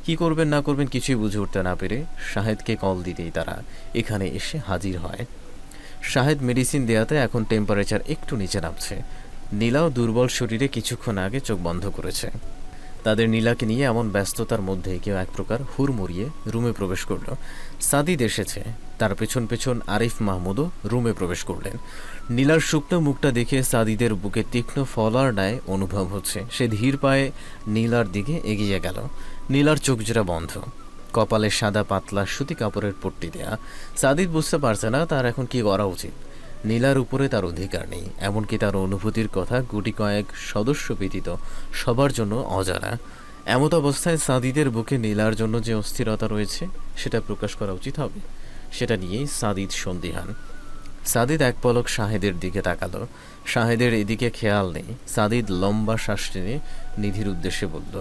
কি করবেন না করবেন কিছুই বুঝে উঠতে না পেরে শাহেদকে কল দিতেই তারা এখানে এসে হাজির হয়। শাহেদ মেডিসিন দেয়াতে এখন টেম্পারেচার একটু নিচে নামছে। নীলাও দুর্বল শরীরে কিছুক্ষণ আগে চোখ বন্ধ করেছে। তাদের নীলাকে নিয়ে এমন ব্যস্ততার মধ্যে কেউ এক প্রকার হুড়মুড়িয়ে রুমে প্রবেশ করল। সাদিদ এসেছে, তার পেছন পেছন আরিফ মাহমুদও রুমে প্রবেশ করলেন। নীলার শুকনো মুখটা দেখে সাদিদের বুকে তীক্ষ্ণ ফলার ন্যায় অনুভব হচ্ছে। সে ধীর পায়ে নীলার দিকে এগিয়ে গেল। নীলার চোখজোড়া বন্ধ, কপালে সাদা পাতলা সুতি কাপড়ের পট্টি দেয়া। সাদিদ বুঝতে পারছে না তার এখন কি করা উচিত। নীলার উপরে তার অধিকার নেই, এমনকি তার অনুভূতির কথা গুটি কয়েক সদস্য ব্যতীত সবার জন্য অজানা। এমত অবস্থায় সাদিদের বুকে নীলার জন্য যে অস্থিরতা রয়েছে সেটা প্রকাশ করা উচিত হবে, সেটা নিয়েই সাদিদ সন্দিহান। সাদিদ এক পলক শাহেদের দিকে তাকালো। শাহেদের এদিকে খেয়াল নেই। সাদিদ লম্বা শ্বাস টেনে নিধির উদ্দেশ্যে বলল,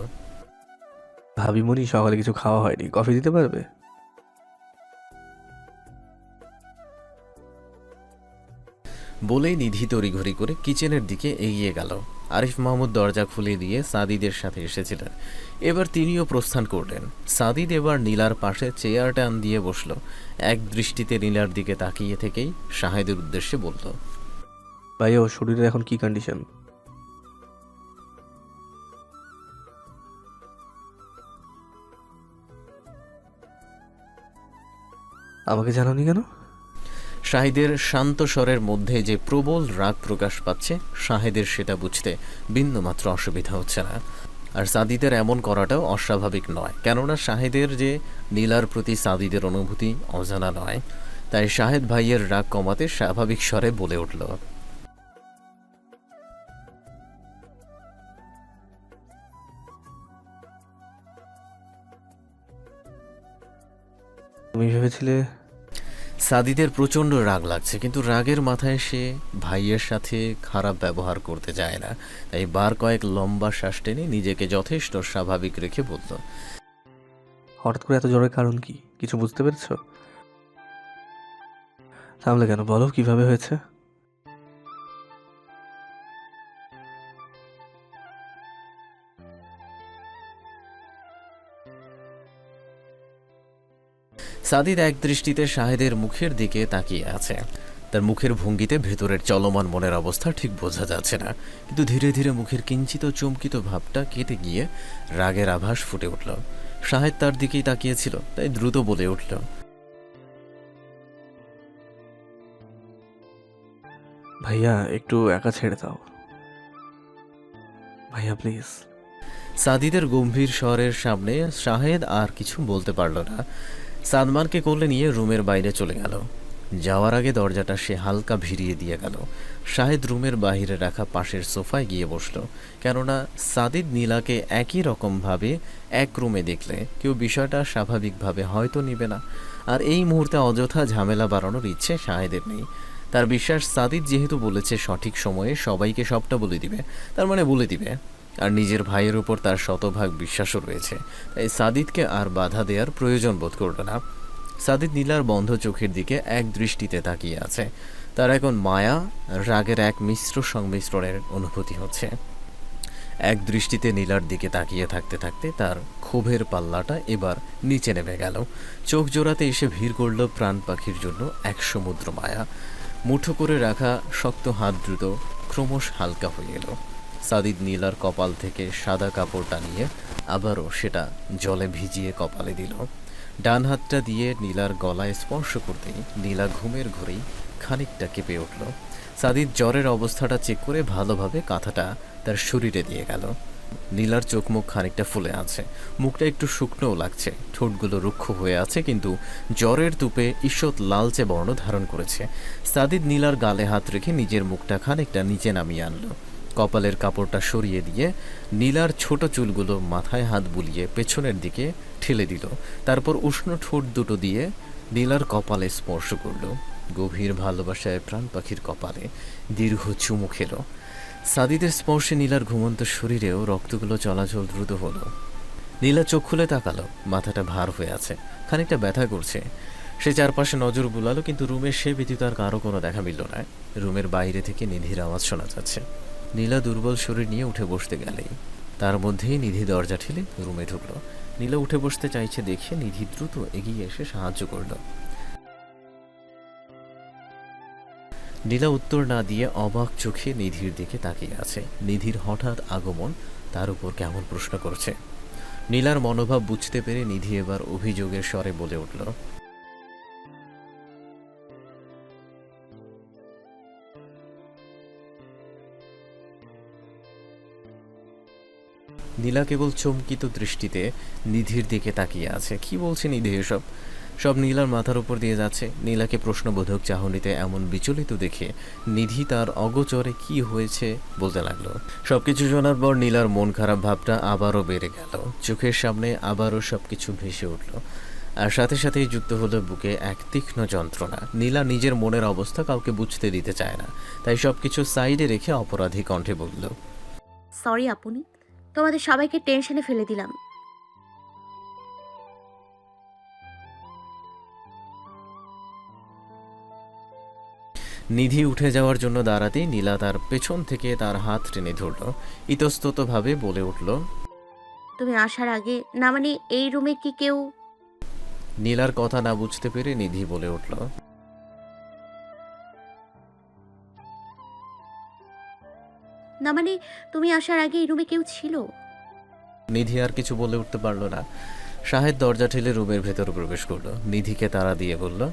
ভাবিমণি সকালে কিছু খাওয়া হয়নি, কফি দিতে পারবে? বলেই নিধি তড়িঘড়ি করে কিচেনের দিকে এগিয়ে গেল। আরিফ মাহমুদ দরজা খুলে দিয়ে সাদিদের সাথে এসেছিলেন, এবার তিনিও প্রস্থান করলেন। সাদিদ এবার নীলার পাশে চেয়ার টান দিয়ে বসল। এক দৃষ্টিতে নীলার দিকে তাকিয়ে থেকেই শাহেদের উদ্দেশ্যে বলল, ভাইয়া, ওর শরীরের এখন কি কন্ডিশন? আমাকে জানানি কেন? শাহিদের শান্ত স্বরের মধ্যে যে প্রবল রাগ প্রকাশ পাচ্ছে, শাহেদের সেটা বুঝতে বিন্দুমাত্র অসুবিধা হচ্ছে না। আর সাদিদের এমন করাটাও অস্বাভাবিক নয়, কেননা শাহেদের যে নীলার প্রতি সাদিদের অনুভূতি অজানা নয়। তাই শাহেদ ভাইয়ের রাগ কমাতে স্বাভাবিক স্বরে বলে উঠল, তুমি ভেবেছিলে? সাদিদের প্রচণ্ড রাগ লাগছে, কিন্তু রাগের মাথায় সে ভাইয়ের সাথে খারাপ ব্যবহার করতে চায় না। তাই বার কয়েক লম্বা শ্বাস টেনে নিজেকে যথেষ্ট স্বাভাবিক রেখে বলল, হঠাৎ করে এত জ্বরের কারণ কি? কিছু বুঝতে পেরেছ? তাহলে কেন বলো, কিভাবে হয়েছে? সাদিদ এক দৃষ্টিতে শাহেদের মুখের দিকে তাকিয়ে আছে। তার মুখের ভঙ্গিতে ভেতরের চলমান মনের অবস্থা ঠিক বোঝা যাচ্ছে না, কিন্তু ধীরে ধীরে মুখের কিঞ্চিত চমকিত ভাবটা কেটে গিয়ে রাগের আভাস ফুটে উঠল। শাহেদ তার দিকেই তাকিয়েছিল, তাই দ্রুত বলে উঠল, ভাইয়া, একটু একা ছেড়ে দাও ভাইয়া, প্লিজ। সাদিদের গম্ভীর স্বরের সামনে শাহেদ আর কিছু বলতে পারল না। সাদমানকে কোলে নিয়ে রুমের বাইরে চলে গেল। যাওয়ার আগে দরজাটা সে হালকা ভিড়িয়ে দিয়ে গেল। শাহেদ রুমের বাইরে রাখা পাশের সোফায় গিয়ে বসল, কেননা সাদিদ নীলাকে একই রকমভাবে এক রুমে দেখলে কেউ বিষয়টা স্বাভাবিকভাবে হয়তো নেবে না। আর এই মুহূর্তে অযথা ঝামেলা বাড়ানোর ইচ্ছে শাহেদের নেই। তার বিশ্বাস, সাদিদ যেহেতু বলেছে সঠিক সময়ে সবাইকে সবটা বলে দিবে, তার মানে বলে দিবে। আর নিজের ভাইয়ের উপর তার শতভাগ বিশ্বাসও রয়েছে, তাই সাদিদকে আর বাধা দেওয়ার প্রয়োজন বোধ করল না। সাদিদ নীলার বন্ধ চোখের দিকে এক দৃষ্টিতে তাকিয়ে আছে। তার এখন মায়া, রাগের এক মিশ্র সংমিশ্রণের অনুভূতি হচ্ছে। এক দৃষ্টিতে নীলার দিকে তাকিয়ে থাকতে থাকতে তার ক্ষোভের পাল্লাটা এবার নিচে নেমে গেল। চোখ জোড়াতে এসে ভিড় করল প্রাণ পাখির জন্য এক সমুদ্র মায়া। মুঠো করে রাখা শক্ত হাত দ্রুত ক্রমশ হালকা হয়ে এলো। সাদিদ নীলার কপাল থেকে সাদা কাপড় টানিয়ে আবারও সেটা জলে ভিজিয়ে কপালে দিল। ডান হাতটা দিয়ে নীলার গলায় স্পর্শ করতেই নীলা ঘুমের ঘোরেই খানিকটা কেঁপে উঠল। সাদিদ জ্বরের অবস্থাটা চেক করে ভালোভাবে কাঁথাটা তার শরীরে দিয়ে গেল। নীলার চোখ মুখ খানিকটা ফুলে আছে, মুখটা একটু শুকনোও লাগছে, ঠোঁটগুলো রুক্ষ হয়ে আছে, কিন্তু জ্বরের তুপে ঈষৎ লালচে বর্ণ ধারণ করেছে। সাদিদ নীলার গালে হাত রেখে নিজের মুখটা খানিকটা নিচে নামিয়ে আনলো। কপালের কাপড়টা সরিয়ে দিয়ে নীলার ছোট চুলগুলো মাথায় হাত বুলিয়ে পেছনের দিকে ঠেলে দিল। তারপর উষ্ণ ঠোঁট দুটো দিয়ে নীলার কপালে স্পর্শ করল। গভীর ভালোবাসায় প্রাণ পাখির কপালে দীর্ঘ চুমু খেলো। সাদিদের স্পর্শে নীলার ঘুমন্ত শরীরেও রক্তগুলো চলাচল দ্রুত হলো। নীলা চোখ খুলে তাকালো, মাথাটা ভার হয়ে আছে, খানিকটা ব্যথা করছে। সে চারপাশে নজর বুলালো, কিন্তু রুমের সে ব্যতীত আর কারো কোনো দেখা মিলল না। রুমের বাইরে থেকে নিধির আওয়াজ শোনা যাচ্ছে। নীলা দুর্বল শরীর নিয়ে উঠে বসতে গেলেই তার মধ্যেই নিধি দরজা ঠেলে রুমে ঢুকলো। নীলা উঠে বসতে চাইছে দেখে নিধি দ্রুত এগিয়ে এসে সাহায্য করল। নীলা উত্তর না দিয়ে অবাক চোখে নিধির দিকে তাকিয়ে আছে। নিধির হঠাৎ আগমন তার উপর কেমন প্রশ্ন করছে। নীলার মনোভাব বুঝতে পেরে নিধি এবার অভিযোগের স্বরে বলে উঠল, নীলা কেবল চমকিত দৃষ্টিতে নিধির দিকে তাকিয়ে আছে। কি বলছে নিধি এসব? সব নীলার মাথার উপর দিয়ে যাচ্ছে। নীলাকে প্রশ্নবোধক চাহনিতে এমন বিচলিত দেখে নিধি তার অগোচরে কি হয়েছে বলতে লাগলো। সবকিছু শোনার পর নীলার মন খারাপ ভাবটা আবারও বেড়ে গেল। চোখের সামনে আবারও সবকিছু ভেসে উঠল, আর সাথে সাথেই যুক্ত হলো বুকে এক তীক্ষ্ণ যন্ত্রণা। নীলা নিজের মনের অবস্থা কাউকে বুঝতে দিতে চায় না, তাই সবকিছু সাইডে রেখে অপরাধী কণ্ঠে বলল, সরি আপুনি, তোমাদের সবাইকে টেনশনে ফেলে দিলাম। নিধি উঠে যাওয়ার জন্য দাঁড়াতেই নীলা তার পেছন থেকে তার হাত টেনে ধরল। ইতস্ততভাবে বলে উঠল, তুমি আসার আগে, না মানে এই রুমে কি কেউ? নীলার কথা না বুঝতে পেরে নিধি বলে উঠল, না মানে তুমি আসার আগে এই রুমে কেউ ছিল? নিধি আর কিছু বলে উঠতে পারল না। শাহেদ দরজা ঠেলে রুমের ভেতর প্রবেশ করলো। নিধিকে তাড়া দিয়ে বলল,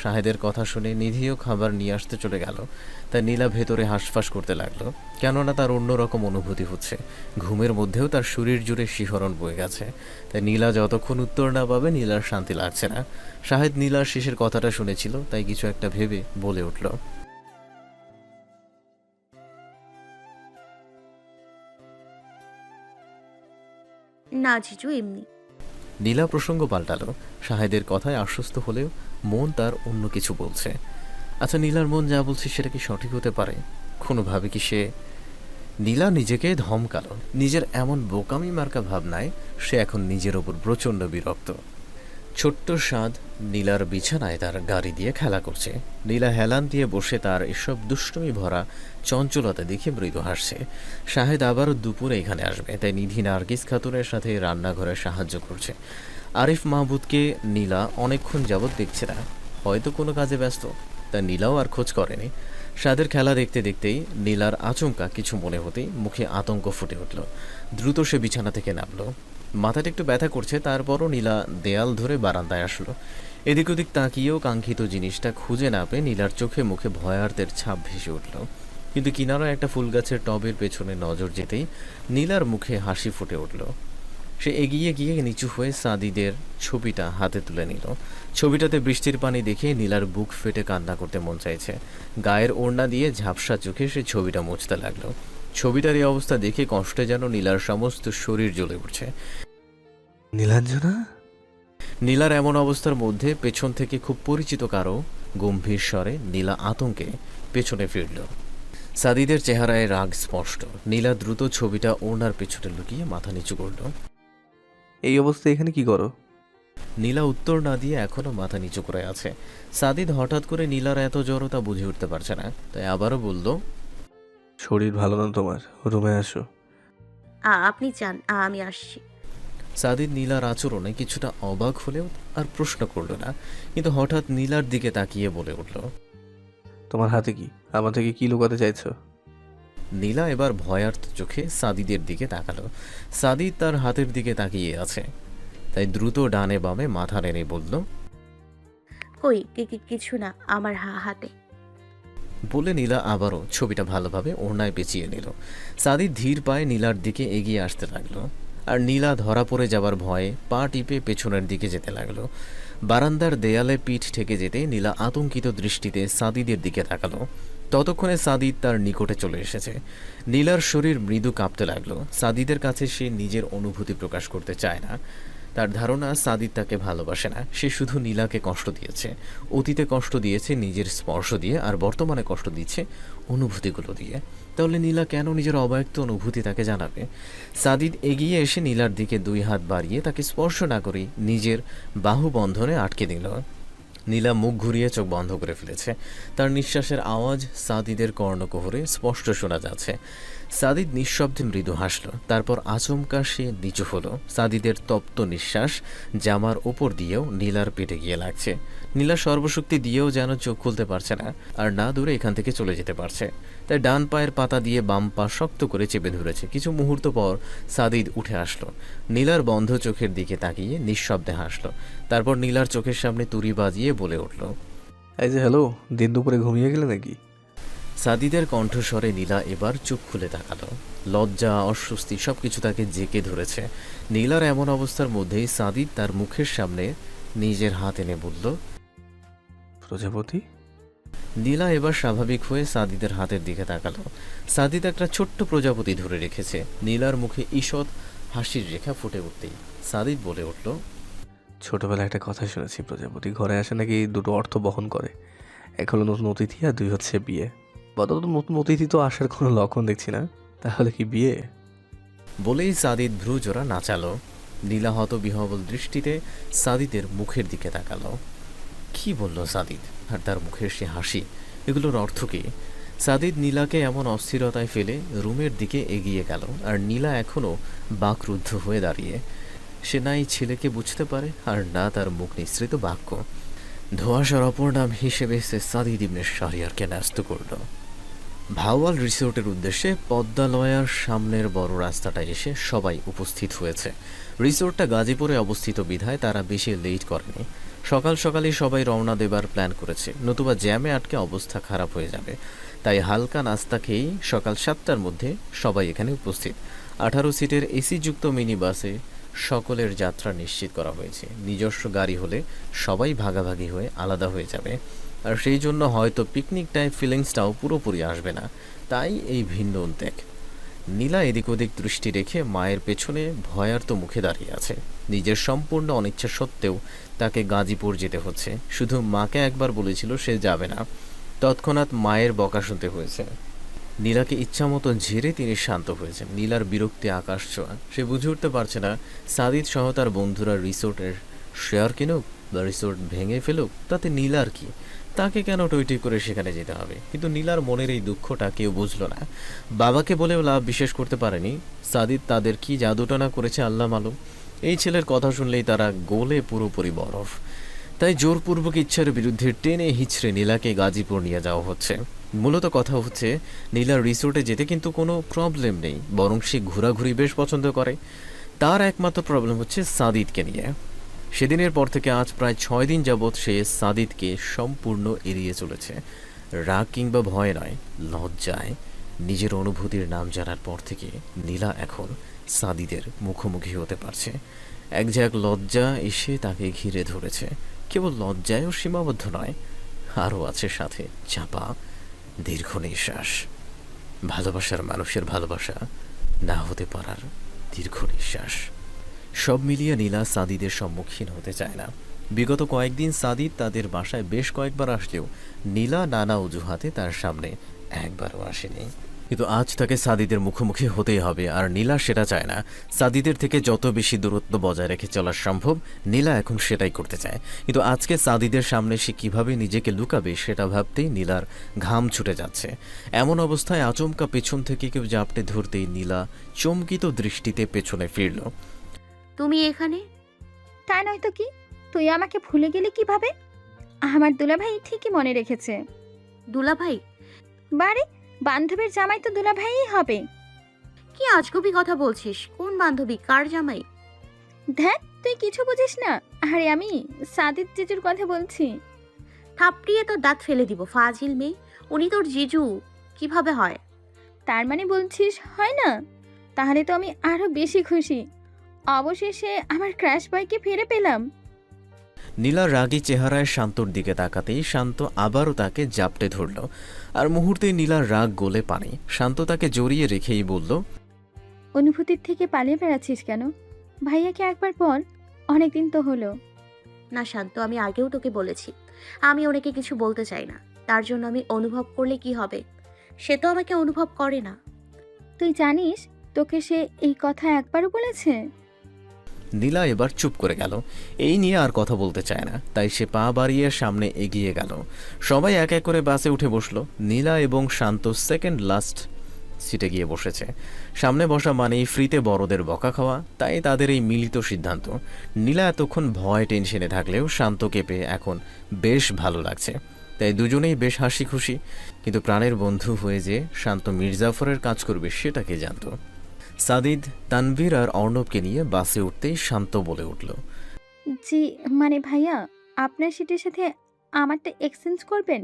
শাহেদের কথা শুনে নিধিও খাবার নিয়ে আসতে চলে গেল। তাই নীলা ভেতরে হাঁসফাঁস করতে লাগলো, কেননা তার অন্যরকম অনুভূতি হচ্ছে। ঘুমের মধ্যেও তার শরীর জুড়ে শিহরণ বয়ে গেছে। তাই নীলা যতক্ষণ উত্তর না পাবে নীলার শান্তি লাগছে না। শাহেদ নীলার শেষের কথাটা শুনেছিল, তাই কিছু একটা ভেবে বলে উঠল, না জিজু, এমনি। নীলা প্রসঙ্গ পাল্টালো। শাহেদের কথায় আশ্বস্ত হলেও মন তার অন্য কিছু বলছে। আচ্ছা, নীলার মন যা বলছে সেটা কি সঠিক হতে পারে? কোনোভাবে কি সে? নীলা নিজেকে ধমকালো। নিজের এমন বোকামি মার্কা ভাবনায় সে এখন নিজের ওপর প্রচণ্ড বিরক্ত। ছোট্ট সাদ নীলার বিছানায় তার গাড়ি দিয়ে খেলা করছে। নীলা হেলান দিয়ে বসে তার এসব দুষ্টুমি ভরা চঞ্চলতা দেখে মৃদু হাসছে। শাহেদ আবারও দুপুরে এখানে আসবে, তাই নিধি নার্গিস খাতুনের সাথে রান্নাঘরে সাহায্য করছে। আরিফ মাহবুবকে নীলা অনেকক্ষণ যাবৎ দেখছে না, হয়তো কোনো কাজে ব্যস্ত, তাই নীলাও আর খোঁজ করেনি। সাদের খেলা দেখতে দেখতেই নীলার আচমকা কিছু মনে হতেই মুখে আতঙ্ক ফুটে উঠল। দ্রুত সে বিছানা থেকে নামলো। মাথাটা একটু ব্যথা করছে, তারপরও নীলা দেয়াল ধরে বারান্দায় আসলো। এদিক ওদিক তাকিয়েও কাঙ্ক্ষিত জিনিসটা খুঁজে না পেয়ে নীলার চোখে মুখে ভয়ার্তের ছাপ ভেসে উঠল। কিন্তু কিনারা একটা ফুল গাছের টবের পেছনে নজর যেতেই নীলার মুখে হাসি ফুটে উঠল। সে এগিয়ে গিয়ে নিচু হয়ে সাদিদের ছবিটা হাতে তুলে নিল। ছবিটাতে বৃষ্টির পানি দেখে নীলার বুক ফেটে কান্না করতে মন চাইছে। গায়ের ওড়না দিয়ে ঝাপসা চোখে সে ছবিটা মুছতে লাগলো। ছবিটার এই অবস্থা দেখে কষ্টে যেন নীলার সমস্ত শরীর জ্বলে উঠছে। নীলাঞ্জনা? নীলার এমন অবস্থার মধ্যে পেছন থেকে খুব পরিচিত কারো গম্ভীর স্বরে নীলা আতঙ্কে পেছনে ফিরল। সাদিদের চেহারায় রাগ স্পষ্ট। নীলা দ্রুত ছবিটা ওড়নার পেছনে লুকিয়ে মাথা নিচু করল। এই অবস্থায় এখানে কি করো? নীলা উত্তর না দিয়ে এখনো মাথা নিচু করে আছে। সাদিদ হঠাৎ করে নীলার এত জড়তা বুঝে উঠতে পারছে না, তাই আবারও বলল, শরীর ভালো না তোমার, রুমে আসো। আপনি যান, আমি আসছি। সাদিদ নীলার আচরণে কিছুটা অবাক হলেও আর প্রশ্ন করল না, কিন্তু হঠাৎ নীলার দিকে তাকিয়ে বলে উঠল, তোমার হাতে কি? আমার থেকে কি লুকাতে চাইছো? নীলা এবার ভয়ার্ত চোখে সাদিদের দিকে তাকালো। সাদিদ তার হাতের দিকে তাকিয়ে আছে, তাই দ্রুত ডানে বামে মাথা নেড়ে বলল, কই কিছু না, আমার হাতে। বলে নীলা আবারও ছবিটা ভালোভাবে ওড়নায় পেঁচিয়ে নিল। সাদিদ ধীর পায়ে নীলার দিকে এগিয়ে আসতে লাগলো, আর নীলা ধরা পড়ে যাবার ভয়ে পা টিপে পেছনের দিকে যেতে লাগলো। বারান্দার দেয়ালে পিঠ ঠেকে যেতে নীলা আতঙ্কিত দৃষ্টিতে সাদিদের দিকে তাকালো। ততক্ষণে সাদিদ তার নিকটে চলে এসেছে। নীলার শরীর মৃদু কাঁপতে লাগলো। সাদিদের কাছে সে নিজের অনুভূতি প্রকাশ করতে চায় না। তার ধারণা সাদিদ তাকে ভালোবাসে না, সে শুধু নীলাকে কষ্ট দিয়েছে। অতীতে কষ্ট দিয়েছে নিজের স্পর্শ দিয়ে, আর বর্তমানে কষ্ট দিচ্ছে অনুভূতিগুলো দিয়ে। তাহলে নীলা কেন নিজের অব্যক্ত অনুভূতি তাকে জানাবে? সাদিদ এগিয়ে এসে নীলার দিকে দুই হাত বাড়িয়ে তাকে স্পর্শ না করেই নিজের বাহু বন্ধনে আটকে দিল। নীলা মুখ ঘুরিয়ে চোখ বন্ধ করে ফেলেছে। তার নিঃশ্বাসের আওয়াজ সাদিদের কর্ণকুহরে স্পষ্ট শোনা যাচ্ছে। সাদিদ নিঃশব্দে মৃদু হাসল, তারপর আচমকা সে নিচু হলো। সাদিদের তপ্ত নিঃশ্বাস জামার ওপর দিয়েও নীলার পেটে গিয়ে লাগছে। নীলা সর্বশক্তি দিয়েও যেন চোখ খুলতে পারছে না, আর না দূরে এখান থেকে চলে যেতে পারছে। তাই ডান পায়ের পাতা দিয়ে বাম পা শক্ত করে চেপে ধরেছে। কিছু মুহূর্ত পর সাদিদ উঠে আসলো, নীলার বন্ধ চোখের দিকে তাকিয়ে নিঃশব্দে হাসলো। তারপর নীলার চোখের সামনে তুড়ি বাজিয়ে বলে উঠল, এই যে হ্যালো, দিন দুপুরে ঘুমিয়ে গেলে নাকি? সাদিদের কণ্ঠস্বরে নীলা এবার চোখ খুলে তাকালো। লজ্জা, অস্বস্তি সবকিছু তাকে জেঁকে ধরেছে। নীলার এমন অবস্থার মধ্যেই সাদিদ তার মুখের সামনে নিজের হাত এনে বলল, প্রজাপতি। নীলা এবার স্বাভাবিক হয়ে সাদিদের হাতের দিকে তাকালো। সাদিদ একটা ছোট্ট প্রজাপতি ধরে রেখেছে। নীলার মুখে ঈষৎ হাসির রেখা ফুটে উঠতেই সাদিদ বলে উঠল, ছোটবেলায় একটা কথা শুনেছি, প্রজাপতি ঘরে আসে নাকি দুটো অর্থ বহন করে। এক হলো নতুন অতিথি, আর দুই হচ্ছে বিয়ে। বদলত নতুন অতিথি তো আসার কোনো লক্ষণ দেখছি না, তাহলে কি বিয়ে? বলেই সাদিদ ভ্রুজোড়া নাচালো। নীলা হতবিহ্বল দৃষ্টিতে সাদিদের মুখের দিকে তাকালো। কি বলল সাদিদ, আর তার মুখের সে হাসি, এগুলোর অর্থ কী? সাদিদ নীলাকে এমন অস্থিরতায় ফেলে রুমের দিকে এগিয়ে গেল, আর নীলা এখনও বাকরুদ্ধ হয়ে দাঁড়িয়ে। সে না এই ছেলেকে বুঝতে পারে, আর না তার মুখ নিঃসৃত বাক্য। ধোঁয়াশার অপর নাম হিসেবে সে সাদিদ ইবনে শাহরিয়ারকে ন্যস্ত করল। ভাওয়াল রিসোর্টের উদ্দেশ্যে পদ্মালয়ার সামনের বড় রাস্তাটা এসে সবাই উপস্থিত হয়েছে। রিসোর্টটা গাজীপুরে অবস্থিত বিধায় তারা বেশি লেট করেনি। সকাল সকালই সবাই রওনা দেবার প্ল্যান করেছে, নতুবা জ্যামে আটকে অবস্থা খারাপ হয়ে যাবে। তাই হালকা নাস্তা খেয়েই সকাল 7টার মধ্যে সবাই এখানে উপস্থিত। 18 সিটের এসিযুক্ত মিনি বাসে সকলের যাত্রা নিশ্চিত করা হয়েছে। নিজস্ব গাড়ি হলে সবাই ভাগাভাগি হয়ে আলাদা হয়ে যাবে, আর সেই জন্য হয়তো পিকনিক টাইপ ফিলিংসটাও পুরোপুরি আসবে না। তাই এই ভিন্ন উদ্বেগ। নীলা এদিক ওদিক দৃষ্টি রেখে মায়ের পেছনে ভয়ার্ত মুখে দাঁড়িয়ে আছে। নিজের সম্পূর্ণ অনিচ্ছা সত্ত্বেও তাকে গাজীপুর যেতে হচ্ছে। শুধু মাকে একবার বলেছিল সে যাবে না, তৎক্ষণাৎ মায়ের বকা শুনতে হয়েছে। নীলাকে ইচ্ছামতো ঝেড়ে তিনি শান্ত হয়েছেন। নীলার বিরক্তি আকাশ ছোঁয়া। সে বুঝে উঠতে পারছে না সাদিদ সহ তার বন্ধুরা রিসোর্টের শেয়ার কিনুক বা রিসোর্ট ভেঙে ফেলুক, তাতে নীলার কি? তাকে কেন টইটই করে সেখানে যেতে হবে? কিন্তু নীলার মনের এই দুঃখটা কেউ বুঝল না। বাবাকে বলেও লাভ বিশেষ করতে পারেনি। সাদিদ তাদের কি জাদুটনা করেছে আল্লাহ মালুম। এই ছেলের কথা শুনলেই তারা গোলে পুরোপুরি বরফ। তাই জোরপূর্বক ইচ্ছার বিরুদ্ধে টেনে হিচড়ে নীলাকে গাজীপুর নিয়ে যাওয়া হচ্ছে। মূলত কথা হচ্ছে, নীলার রিসোর্টে যেতে কিন্তু কোনো প্রবলেম নেই, বরং সে ঘোরাঘুরি বেশ পছন্দ করে। তার একমাত্র প্রবলেম হচ্ছে সাদিদকে নিয়ে। সেদিনের পর থেকে আজ প্রায় 6 দিন যাবৎ সে সাদিদকে সম্পূর্ণ এড়িয়ে চলেছে। রাগ কিংবা ভয় নয়, লজ্জায়। নিজের অনুভূতির নাম জানার পর থেকে নীলা এখন সাদিদের মুখোমুখি হতে পারছে। এক ঝাঁক লজ্জা এসে তাকে ঘিরে ধরেছে। কেবল লজ্জায়ও সীমাবদ্ধ নয়, আরও আছে সাথে চাপা দীর্ঘ নিঃশ্বাস। ভালোবাসার মানুষের ভালোবাসা না হতে পারার দীর্ঘ নিঃশ্বাস। সব মিলিয়ে নীলা সাদিদের সম্মুখীন হতে চায় না। বিগত কয়েকদিন সাদিদ তাদের বাসায় বেশ কয়েকবার আসলেও নীলা নানা অজুহাতে তার সামনে একবারও আসেনি। কিন্তু আজ তাকে সাদিদের মুখোমুখি হতেই হবে, আর নীলা সেটা চায় না। সাদিদের থেকে যত বেশি দূরত্ব বজায় রেখে চলা সম্ভব নীলা এখন সেটাই করতে চায়। কিন্তু আজকে সাদিদের সামনে সে কিভাবে নিজেকে লুকাবে সেটা ভাবতেই নীলার ঘাম ছুটে যাচ্ছে। এমন অবস্থায় আচমকা পেছন থেকে কেউ জাপটে ধরতেই নীলা চমকিত দৃষ্টিতে পেছনে ফিরল। তুমি এখানে? তাই নয় তো কি, তুই আমাকে ভুলে গেলি কিভাবে? আমার দুলাভাই ঠিকই মনে রেখেছে। দুলাভাই? বারে, বান্ধবীর জামাই তো দুলাভাইই হবে। কি আজগুবি কথা বলছিস? কোন বান্ধবী, কার জামাই? ধ্যাত, তুই কিছু বুঝিস না। আরে আমি সাদিদ জিজুর কথা বলছি। থাপড়িয়ে তোর দাঁত ফেলে দিব, ফাজিল মেয়ে। উনি তোর জিজু কিভাবে হয়? তার মানে বলছিস হয় না? তাহলে তো আমি আরো বেশি খুশি। অবশেষে আমার ক্র্যাশ বয়কে ফিরে পেলাম। নীলার রাগী চেহারায় শান্তর দিকে তাকাতেই শান্ত আবারও তাকে জাপটে ধরল, আর মুহূর্তেই নীলার রাগ গলে পানি। শান্ত তাকে জড়িয়ে রেখেই বলল, অনুভূতির থেকে পালিয়ে বেড়াচ্ছিস কেন? ভাইয়াকে একবার বল, অনেকদিন তো হলো। না শান্ত, আমি আগেও তোকে বলেছি আমি ওনাকে কিছু বলতে চাই না। তার জন্য আমি অনুভব করলে কি হবে? সে তো আমাকে অনুভব করে না। তুই জানিস তোকে সে এই কথা একবারও বলেছে? নীলা এবার চুপ করে গেল। এই নিয়ে আর কথা বলতে চায় না, তাই সে পা বাড়িয়ে সামনে এগিয়ে গেল। সবাই এক এক করে বাসে উঠে বসলো। নীলা এবং শান্ত সেকেন্ড লাস্ট সিটে গিয়ে বসেছে। সামনে বসা মানেই ফ্রিতে বড়দের বকা খাওয়া, তাই তাদের এই মিলিত সিদ্ধান্ত। নীলা এতক্ষণ ভয় টেনশনে থাকলেও শান্তকে পেয়ে এখন বেশ ভালো লাগছে, তাই দুজনেই বেশ হাসি খুশি। কিন্তু প্রাণের বন্ধু হয়ে যে শান্ত মির্জাফরের কাজ করবে সেটা কে জানত। সাদিদ, তানভীর আর অর্ণবকে নিয়ে বাসে উঠতেই শান্ত বলে উঠল, জি মানে ভাইয়া, আপনার সিটের সাথে আমারটা এক্সচেঞ্জ করবেন?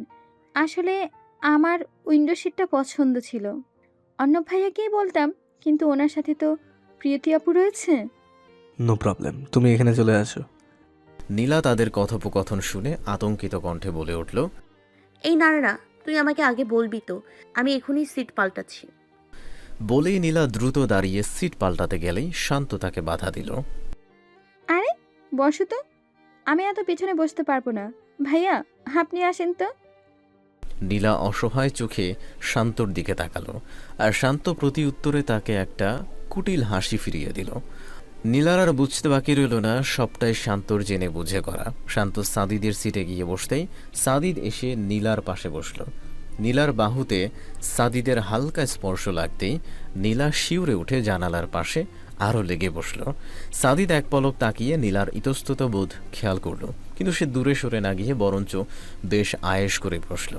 আসলে আমার উইন্ডো সিটটা পছন্দ ছিল। অন্য ভাইয়াকেই বলতাম, কিন্তু ওনার সাথে তো প্রিয়তি আপু রয়েছে। নো প্রবলেম, তুমি এখানে চলে আসো। নীলা তাদের কথোপকথন শুনে আতঙ্কিত কণ্ঠে বলে উঠল, এই না না, তুই আমাকে আগে বলবি তো, আমি এখনই সিট পাল্টাচ্ছি। বলেই নীলা দ্রুত দাঁড়িয়ে সিট পাল্টাতে গেলেই শান্ত তাকে বাধা দিল। আরে বসো তো, আমি এত পেছনে বসতে পারবো না। ভাইয়া আপনি আসেন তো। নীলা অসহায় চোখে শান্তর দিকে তাকালো, আর শান্ত প্রতি উত্তরে তাকে একটা কুটিল হাসি ফিরিয়ে দিল। নীলার আর বুঝতে বাকি রইল না, সবটাই শান্তর জেনে বুঝে করা। শান্ত সাদিদের সিটে গিয়ে বসতেই সাদিদ এসে নীলার পাশে বসল। নীলার বাহুতে সাদিদের হালকা স্পর্শ লাগতেই নীলা শিউরে উঠে জানালার পাশে আরও লেগে বসল। সাদিদ এক পলক তাকিয়ে নীলার ইতস্তত বোধ খেয়াল করল, কিন্তু সে দূরে সরে না গিয়ে বরঞ্চ বেশ আয়েশ করে বসল।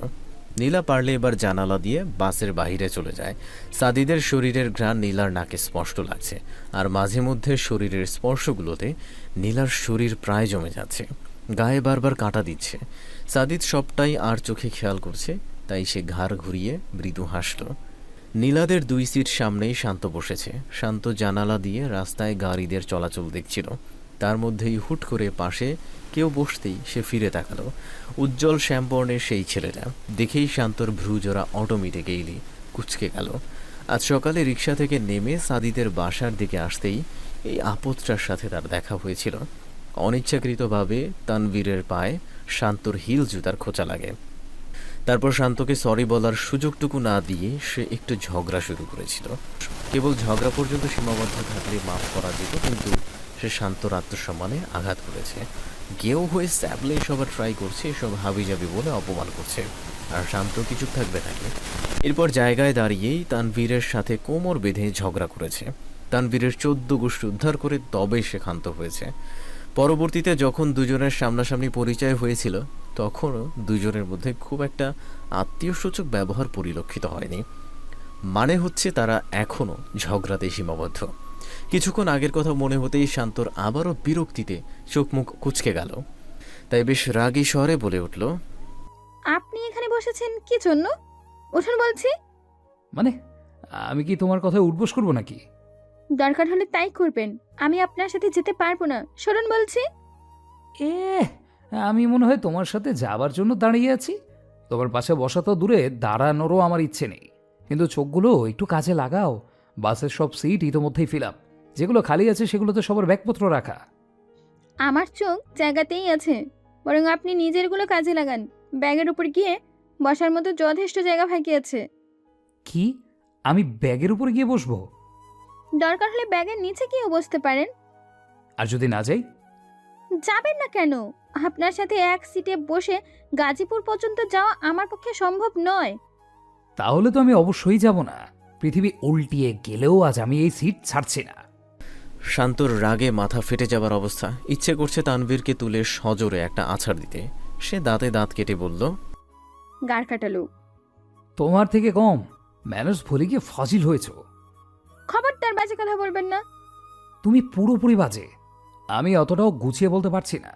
নীলা পারলে এবার জানালা দিয়ে বাসের বাইরে চলে যায়। সাদিদের শরীরের ঘ্রাণ নীলার নাকে স্পষ্ট লাগছে, আর মাঝে মধ্যে শরীরের স্পর্শগুলোতে নীলার শরীর প্রায় জমে যাচ্ছে, গায়ে বারবার কাঁটা দিচ্ছে। সাদিদ সবটাই আর চোখে খেয়াল করছে, তাই সে ঘাড় ঘুরিয়ে মৃদু হাসল। নীলাদের দুই সিট সামনেই শান্ত বসেছে। শান্ত জানালা দিয়ে রাস্তায় গাড়িদের চলাচল দেখছিল। তার মধ্যেই হুট করে পাশে কেউ বসতেই সে ফিরে তাকালো। উজ্জ্বল শ্যামবর্ণের সেই ছেলেটা দেখেই শান্তর ভ্রুজোড়া অটোমেটিক্যালি কুঁচকে গেল। আজ সকালে রিকশা থেকে নেমে সাদিদের বাসার দিকে আসতেই এই আপদটার সাথে তার দেখা হয়েছিল। অনিচ্ছাকৃতভাবে তানভীরের পায়ে শান্তর হিল জুতার খোঁচা লাগে। তারপর শান্তকে সরি বলার সুযোগটুকু না দিয়ে সে একটু ঝগড়া শুরু করেছিল। কেবল ঝগড়া পর্যন্ত সীমাবদ্ধ থাকলে মাফ করা যেত, কিন্তু সে শান্তর আত্মসম্মানে আঘাত করেছে। গেও হয়ে স্যাবলে সবার ট্রাই করছে, এসব হাবিজাবি বলে অপমান করছে, আর শান্ত কিছু থাকবে নাকি। এরপর জায়গায় দাঁড়িয়েই তানভীরের সাথে কোমর বেঁধে ঝগড়া করেছে। তানভীরের 14 গোষ্ঠী উদ্ধার করে তবেই সে ক্ষান্ত হয়েছে। পরবর্তীতে যখন দুজনের সামনাসামনি পরিচয় হয়েছিল, তখনও দুজনের মধ্যে খুব একটা আত্মীয়সূচক ব্যবহার পরিলক্ষিত হয়নি। মানে হচ্ছে তারা এখনও ঝগড়াতে সীমাবদ্ধ। কিছুক্ষণ আগের কথা মনে হতেই শান্তর আবারও বিরক্তিতে চোখ মুখ কুঁচকে গেল, তাই বেশ রাগী স্বরে বলে উঠল, আপনি এখানে বসেছেন কি জন্য? উঠুন বলছি। মানে আমি কি তোমার কথায় উঠবোস করবো নাকি? দরকার হলে তাই করবেন, আমি আপনার সাথে যেতে পারবো না। সরুন বলছি। এ আমি মনে হয় তোমার সাথে যাবার জন্য দাঁড়িয়ে আছি। তোমার পাশে বসা তো দূরে, দাঁড়ানোরও আমার ইচ্ছে নেই। কিন্তু চোখগুলো একটু কাজে লাগাও। বাসের সব সিট ইতোমধ্যেই ফিল আপ, যেগুলো খালি আছে সেগুলোতে সবার ব্যাগপত্র রাখা। আমার চোখ জায়গাতেই আছে, বরং আপনি নিজেরগুলো কাজে লাগান। ব্যাগের উপর গিয়ে বসার মতো যথেষ্ট জায়গা ফাঁকি আছে। কি? আমি ব্যাগের উপরে গিয়ে বসবো? দরকার হলে ব্যাগের নিচে গিয়েও বসতে পারেন। আর যদি না যাই? যাবেন না কেন? আপনার সাথে এক সিটে বসে গাজীপুর পর্যন্ত যাওয়া আমার পক্ষে সম্ভব নয়। তাহলে তো আমি অবশ্যই যাব না। পৃথিবী উল্টিয়ে গেলেও আজ আমি এই সিট ছাড়ছি না। শান্তর রাগে মাথা ফেটে যাবার অবস্থা। ইচ্ছে করছে তানভীরকে তুলে সজোরে একটা আছাড় দিতে। সে দাঁতে দাঁত কেটে বলল, গাড় কাটালো। তোমার থেকে কম ম্যানার্স ভুলে গিয়ে ফাজিল হয়েছ। খবরদার বাজে কথা বলবেন না। তুমি পুরোপুরি বাজে। আমি অতটাও গুছিয়ে বলতে পারছি না।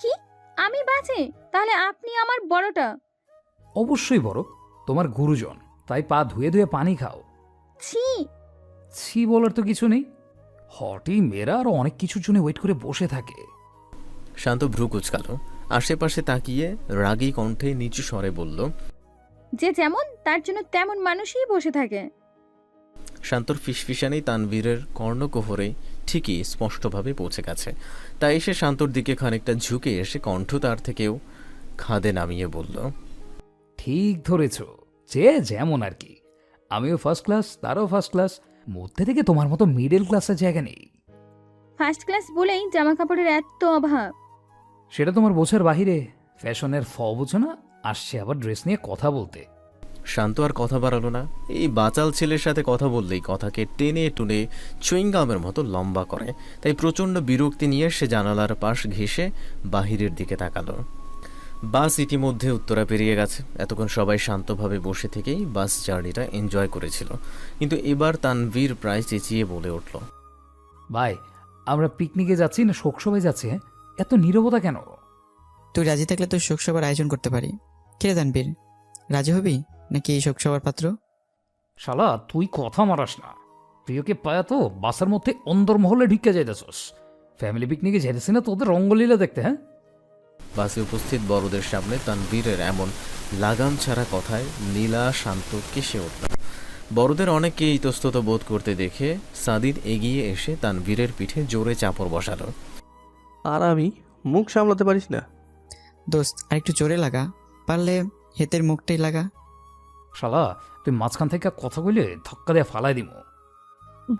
কি? আমি বাজে? তাহলে আপনি আমার বড়টা। অবশ্যই বড়, তোমার গুরুজন, তাই পা ধুয়ে ধুয়ে পানি খাও। ছি। ছি বলার তো কিছু নেই। হটি মেয়েরা আরো অনেক কিছুর জন্য ওয়েট করে বসে থাকে। শান্ত ভ্রু কুচকালো, আশেপাশে তাকিয়ে রাগী কণ্ঠে নিচু স্বরে বলল, যে যেমন তার জন্য তেমন মানুষই বসে থাকে। শান্তর ফিসফিসানি তানভীরের কর্ণকোহরে ঠিকই স্পষ্টভাবে পৌঁছে গেছে। তাই সে শান্তর দিকে খানিকটা ঝুঁকে এসে কণ্ঠ তার থেকেও খাদে নামিয়ে বলল, ঠিক ধরেছ, যে যেমন আর কি। আমিও ফার্স্ট ক্লাস, তারও ফার্স্ট ক্লাস, মধ্যে থেকে তোমার মতো মিডল ক্লাসের জায়গা নেই। ফার্স্ট ক্লাস বলেই জামা কাপড়ের এত অভাব। সেটা তোমার বোঝার বাহিরে। ফ্যাশনের বোঝো না, আসছে আবার ড্রেস নিয়ে কথা বলতে। শান্ত আর কথা বাড়ালো না। এই বাচাল ছেলের সাথে কথা বললেই কথাকে টেনে টুনে চুইংগামের মতো লম্বা করে। তাই প্রচণ্ড বিরক্তি নিয়ে সে জানালার পাশ ঘেঁষে বাহিরের দিকে তাকালো। বাস ইতিমধ্যে উত্তরা পেরিয়ে গেছে। এতক্ষণ সবাই শান্তভাবে বসে থেকেই বাস জার্নিটা এনজয় করেছিল, কিন্তু এবার তানভীর প্রায় চেঁচিয়ে বলে উঠল, ভাই, আমরা পিকনিকে যাচ্ছি না শোকসভায় যাচ্ছি? হ্যাঁ, এত নীরবতা কেন? তুই রাজি থাকলে তো শোকসভার আয়োজন করতে পারি। কে তানবীর, রাজি হবি নাকি এই শোকসভার পাত্র? শালা তুই কথা মারাস না। প্রিয়কে পায়া তো বাসের মধ্যে অন্দরমহলে ঢুকে যাইতেছস। ফ্যামিলি পিকনিকে যেতেছি না তোদের রঙ্গলীলা দেখতে? হ্যাঁ, বাসে উপস্থিত বড়দের সামনে তানভীরের এমন লাগাম ছাড়া কথায় নীলা শান্ত কেসে উঠল। বড়দের অনেককে ইতস্তত বোধ করতে দেখে সাদিদ এগিয়ে এসে তানভীরের পিঠে জোরে চাপড় বসালো। আর আমি মুখ সামলাতে পারিস না? দোস্ত, আর একটু জোরে লাগা, পারলে হেতের মুখটাই লাগা। শালা তুই মাঝখান থেকে কথা কইলে ধাক্কা দিয়ে ফালাই দিব।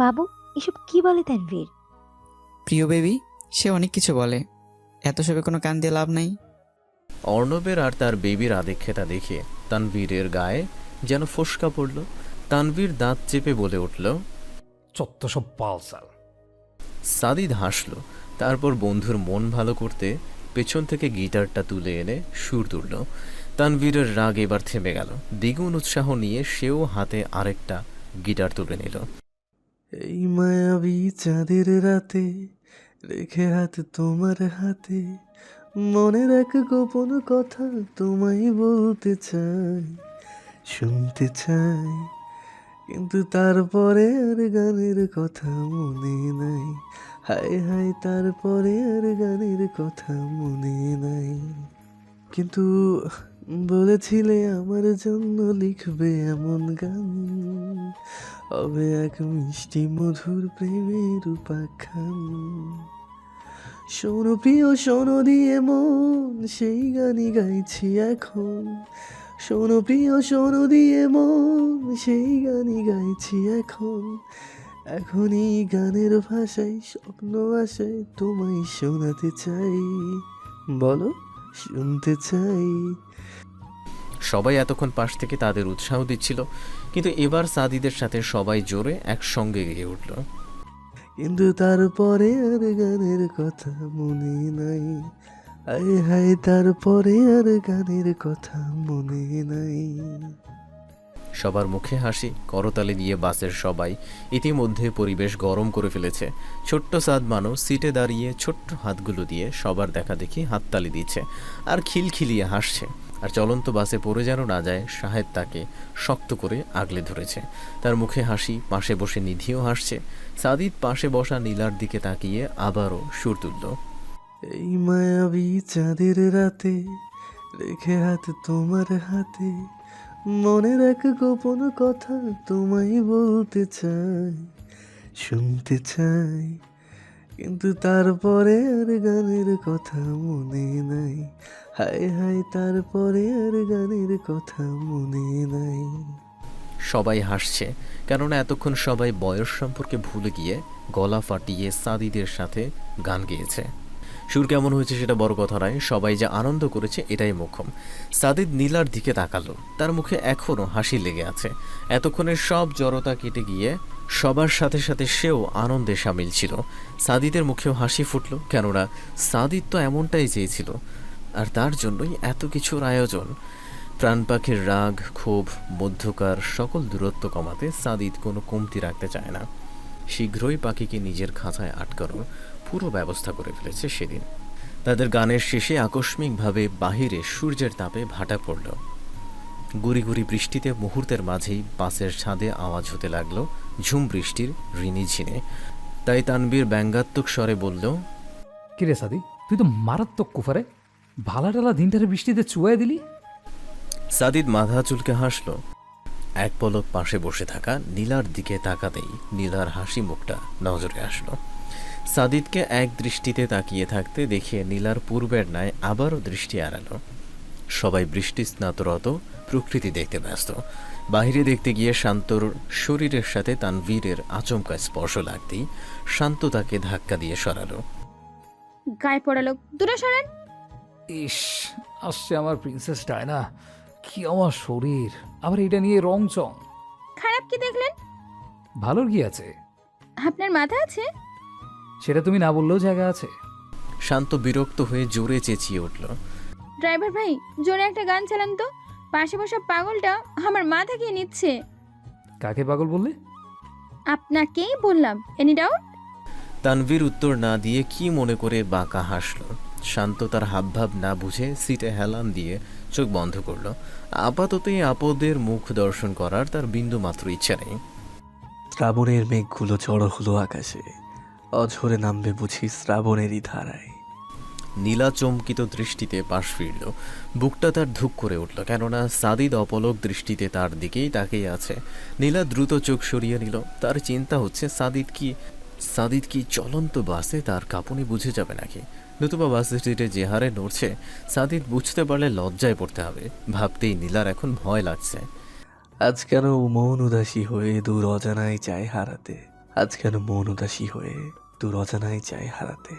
বাবু, এসব কি বলে তানভীর? প্রিয় বেবি, সে অনেক কিছু বলে, এত সবে কোনো কান দিয়ে লাভ নাই। অর্ণবের আর তার বেবির আদিক্ষেতা দেখে তানভীরের গায়ে যেন ফোসকা পড়ল। তানভীর দাঁত চেপে বলে উঠল, চত্ব সব পালসাল। সাদিদ হাসল, তারপর বন্ধুর মন ভালো করতে পেছন থেকে গিটারটা তুলে এনে সুর তুলল। তানভীরের রাগ এবার থেমে গেল। দ্বিগুণ উৎসাহ নিয়ে সেও হাতে আরেকটা গিটার তুলে নিল। এই মায়াবী চাঁদের রাতে রেখে হাত তোমার হাতে, মনের এক গোপন কথা তোমায় বলতে চাই, শুনতে চাই, কিন্তু তারপরে আর গানের কথা মনে নাই। হায় হায়, তারপরে আর গানের কথা মনে নাই। কিন্তু বলেছিলে আমার জন্য লিখবে এমন গান, হবে এক মিষ্টি মধুর প্রেমের উপাখ্যান। শোনো প্রিয়, শোনো দিয়ে মন, সেই গানই গাইছি এখন। শোনো প্রিয়, শোনো দিয়ে মন, সেই গানই গাইছি এখন। এখন এই গানের ভাষায় স্বপ্ন আশায় তোমায় শোনাতে চাই, বলো শুনতে চাই। সবাই এতক্ষণ পাশ থেকে তাদের উৎসাহ দিচ্ছিল, কিন্তু এবার সাদিদের সাথে সবাই জোরে একসঙ্গে গেয়ে উঠল। কিন্তু তারপরে আর গানের কথা মনে নাই। হায় হায়, তারপরে আর গানের কথা মনে নাই। সবার মুখে হাসি, করতালি দিয়ে বাসের সবাই ইতিমধ্যে পরিবেশ গরম করে ফেলেছে। ছোট্ট সাদমানও সিটে দাঁড়িয়ে ছোট্ট হাতগুলো দিয়ে সবার দেখা দেখি হাততালি দিচ্ছে আর খিলখিলিয়ে হাসছে। আর চলন্ত বাসে পড়ে যেন না যায়, শাহেদ তাকে শক্ত করে আগলে ধরেছে। তার মুখে হাসি, পাশে বসে নিধিও হাসছে। সাদিদ পাশে বসা নীলার দিকে তাকিয়ে আবারও সুর তুলল। এই মায়াবী চাঁদের রাতে রেখে হাত তোমার হাতে, মনের এক গোপন কথা তোমায় বলতে চাই, শুনতে চাই, কিন্তু তারপরে আর গানের কথা মনে নাই। হায় হায়, তারপরে আর গানের কথা মনে নাই। সবাই হাসছে, কেননা এতক্ষণ সবাই বয়স সম্পর্কে ভুলে গিয়ে গলা ফাটিয়ে সাদিদের সাথে গান গেয়েছে। সুর কেমন হয়েছে সেটা বড় কথা নয়, সবাই যে আনন্দ করেছে এটাই মোক্ষম। সাদিদ নীলার দিকে তাকালো, তার মুখে এখনও হাসি লেগে আছে। এতক্ষণের সব জড়তা কেটে গিয়ে সবার সাথে সাথে সেও আনন্দে সামিল ছিল। সাদিদের মুখেও হাসি ফুটল, কেননা সাদিদ তো এমনটাই চেয়েছিল, আর তার জন্যই এত কিছুর আয়োজন। প্রাণ পাখির রাগ, ক্ষোভ, মধ্যকার সকল দূরত্ব কমাতে সাদিদ কোনো কমতি রাখতে চায় না। শীঘ্রই পাখিকে নিজের খাঁচায় আটকানোর পুরো ব্যবস্থা করে ফেলেছে সেদিন। তাদের গানের শেষে আকস্মিকভাবে বাহিরে সূর্যের তাপে ভাটা পড়ল। গুড়ি গুড়ি বৃষ্টিতে মুহূর্তের মাঝেই বাসের ছাদে আওয়াজ হতে লাগলো ঝুম বৃষ্টির ঋণিঝিনে। তাই তানবীর ব্যঙ্গাত্মক স্বরে বলল, কিরে সাদি, তুই তো মারাত্মক কুফারে, ভালা টালা দিনটারে বৃষ্টিতে চুয়াই দিলি। সাদিদ মাথা চুলকে হাসল। এক পলক পাশে বসে থাকা নীলার দিকে তাকাতেই নীলার হাসি মুখটা নজরে আসলো। সাদিদকে এক দৃষ্টিতে তাকিয়ে থাকতে দেখে নীলার পূর্বের ন্যায় আবারও দৃষ্টি এড়ালো। সবাই বৃষ্টি স্নাতরত প্রকৃতি দেখতে ব্যস্ত। বাহিরে দেখতে গিয়ে শান্তর শরীরের সাথে তানভীরের আচমকা স্পর্শ লাগতেই শান্ত তাকে ধাক্কা দিয়ে সরালো। গায়ে পড়া লোক, দূরে সরেন। ইস, আসছে আমার প্রিন্সেস ডায়না। কি আমার শরীর, আবার এটা নিয়ে রং চং। খারাপ কি দেখলেন? ভালোর কি আছে? আপনার মাথা আছে? সেটা তুমি না বললেও জায়গা আছে। শান্ত বিরক্ত হয়ে জোরে চেঁচিয়ে উঠল। ড্রাইভার ভাই, জোরে একটা গান চালান তো। পাশে বসা পাগলটা আমার মাথা খেয়ে নিচ্ছে। কাকে পাগল বললে? আপনাকেই বললাম। Any doubt? তানভীর উত্তর না দিয়ে কি মনে করে বাঁকা হাসল। শান্ত তার হাবভাব না বুঝে সিটে হেলান দিয়ে চোখ বন্ধ করলো। আপাতত এই আপদের মুখ দর্শন করার তার বিন্দু মাত্র ইচ্ছা নেই। শ্রাবণের মেঘগুলো জড়ো হলো আকাশে, অঝরে নামবে বুঝি শ্রাবণেরই ধারায়। নীলা চমকিত দৃষ্টিতে পাশ ফিরল। বুকটা তার ধুক করে উঠল, কেননা সাদিদ অপলক দৃষ্টিতে তার দিকেই তাকিয়ে আছে। নীলা দ্রুত চোখ সরিয়ে নিল। তার চিন্তা হচ্ছে সাদিদ কি চলন্ত বাসে তার কাঁপুনি বুঝে যাবে নাকি, নতুবা বাসের সিটে যে হারে নড়ছে সাদিদ বুঝতে পারলে লজ্জায় পড়তে হবে। ভাবতেই নীলার এখন ভয় লাগছে। আজ কেন মন উদাসী হয়ে দূর অজানায় চায় হারাতে, আজ কেন মন উদাসী হয়ে দূর অজানায় চায় হারাতে।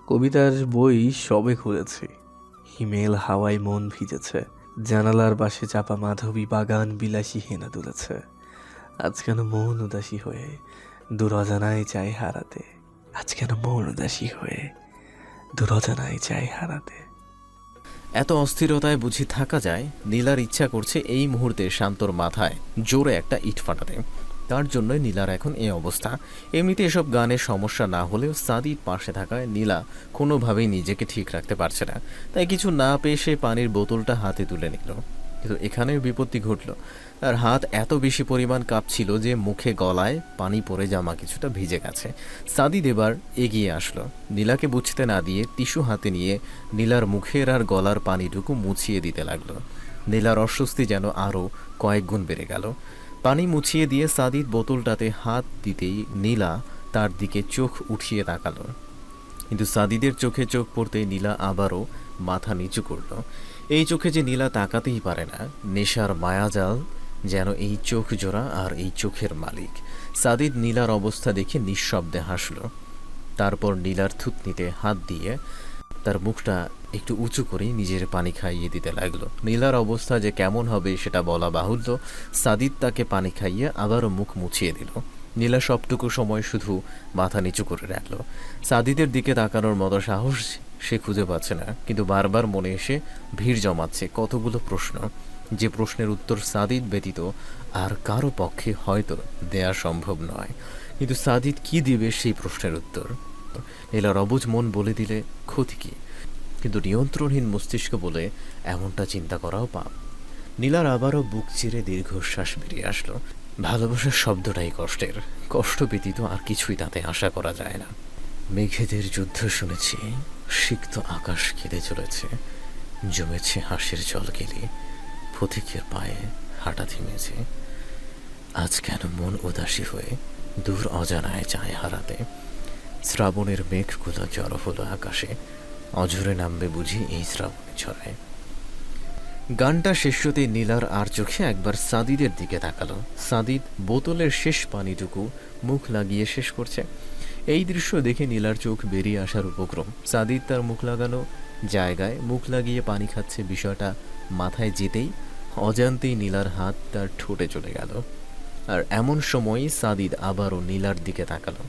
কবিতার বই সবে খুলেছি, হিমেল হাওয়ায় মন ভিজেছে, জানালার পাশে চাপা মাধবী বাগান বিলাসী হেনা দুলেছে। আজ কেন মন উদাসী হয়ে দূর অজানায় চায় হারাতে, আজ কেন মন উদাসী হয়ে দূর অজানায় চায় হারাতে। এত অস্থিরতায় বুঝি থাকা যায়? নীলার ইচ্ছা করছে এই মুহূর্তে শান্তর মাথায় জোরে একটা ইট ফাটাতে। তার জন্যই নীলার এখন এই অবস্থা। এমনিতে এসব গানের সমস্যা না হলেও সাদিদ পাশে থাকায় নীলা কোনোভাবেই নিজেকে ঠিক রাখতে পারছে না। তাই কিছু না পেয়ে সে পানির বোতলটা হাতে তুলে নিল। কিন্তু এখানে বিপত্তি ঘটল। তার হাত এত বেশি পরিমাণ কাঁপছিল যে মুখে গলায় পানি পড়ে জামা কিছুটা ভিজে গেছে। সাদিদ এবার এগিয়ে আসলো, নীলাকে বুঝতে না দিয়ে টিস্যু হাতে নিয়ে নীলার মুখের আর গলার পানিটুকু মুছিয়ে দিতে লাগলো। নীলার অস্বস্তি যেন আরও কয়েক গুণ বেড়ে গেল। পানি মুছিয়ে দিয়ে সাদিদ বোতলটাতে হাত দিতেই নীলা তার দিকে চোখ উঠিয়ে তাকালো। কিন্তু সাদিদের চোখে চোখ পড়তেই নীলা আবারও মাথা নিচু করল। এই চোখে যে নীলা তাকাতেই পারে না, নেশার মায়াজাল যেন এই চোখ জোড়া আর এই চোখের মালিক। সাদিদ নীলার অবস্থা দেখে নিঃশব্দে হাসল। তারপর নীলার থুতনিতে হাত দিয়ে তার মুখটা একটু উঁচু করে নিজের পানি খাইয়ে দিতে লাগলো। নীলার অবস্থা যে কেমন হবে সেটা বলা বাহুল্য। সাদিদ তাকে পানি খাইয়ে আবারও মুখ মুছিয়ে দিল। নীলা সবটুকু সময় শুধু মাথা নিচু করে রাখল। সাদিদের দিকে তাকানোর মতো সাহস সে খুঁজে পাচ্ছে না, কিন্তু বারবার মনে এসে ভিড় জমাচ্ছে কতগুলো প্রশ্ন, যে প্রশ্নের উত্তর সাদিদ ব্যতীত আর কারো পক্ষে হয়তো দেয়া সম্ভব নয়। কিন্তু সাদিদ কি দিবে সেই প্রশ্নের উত্তর? নীলার অবুঝ মন বলে দিলে ক্ষতি কি, কিন্তু নিয়ন্ত্রণহীন মস্তিষ্ক বলে এমনটা চিন্তা করাও পাপ। নীলার আবারও বুক চিরে দীর্ঘশ্বাস বেরিয়ে আসলো। ভালোবাসার শব্দটাই কষ্টের, কষ্ট ব্যতীত আর কিছুই তাতে আশা করা যায় না। মেঘেদের যুদ্ধ শুনেছি, সিক্ত আকাশ কেঁদে চলেছে, জমেছে হাসির জলকেলি, পথিকের পায়ে হাঁটা থেমেছে। আজ কেন মন উদাসী হয়ে দূর অজানায় চায় হারাতে। শ্রাবণের মেঘগুলো জড়ো হলো আকাশে, অঝরে নামবে বুঝি এই শ্রাবণে ছড়ায়। গানটা শেষ হতেই নীলার আর চোখে একবার সাদিদের দিকে তাকালো। সাদিদ বোতলের শেষ পানিটুকু মুখ লাগিয়ে শেষ করছে। এই দৃশ্য দেখে নীলার চোখ বেরিয়ে আসার উপক্রম। সাদিদ তার মুখ লাগানো জায়গায় মুখ লাগিয়ে পানি খাচ্ছে, বিষয়টা মাথায় যেতেই অজান্তেই নীলার হাত তার ঠোঁটে চলে গেল। আর এমন সময়ই সাদিদ আবারও নীলার দিকে তাকালো।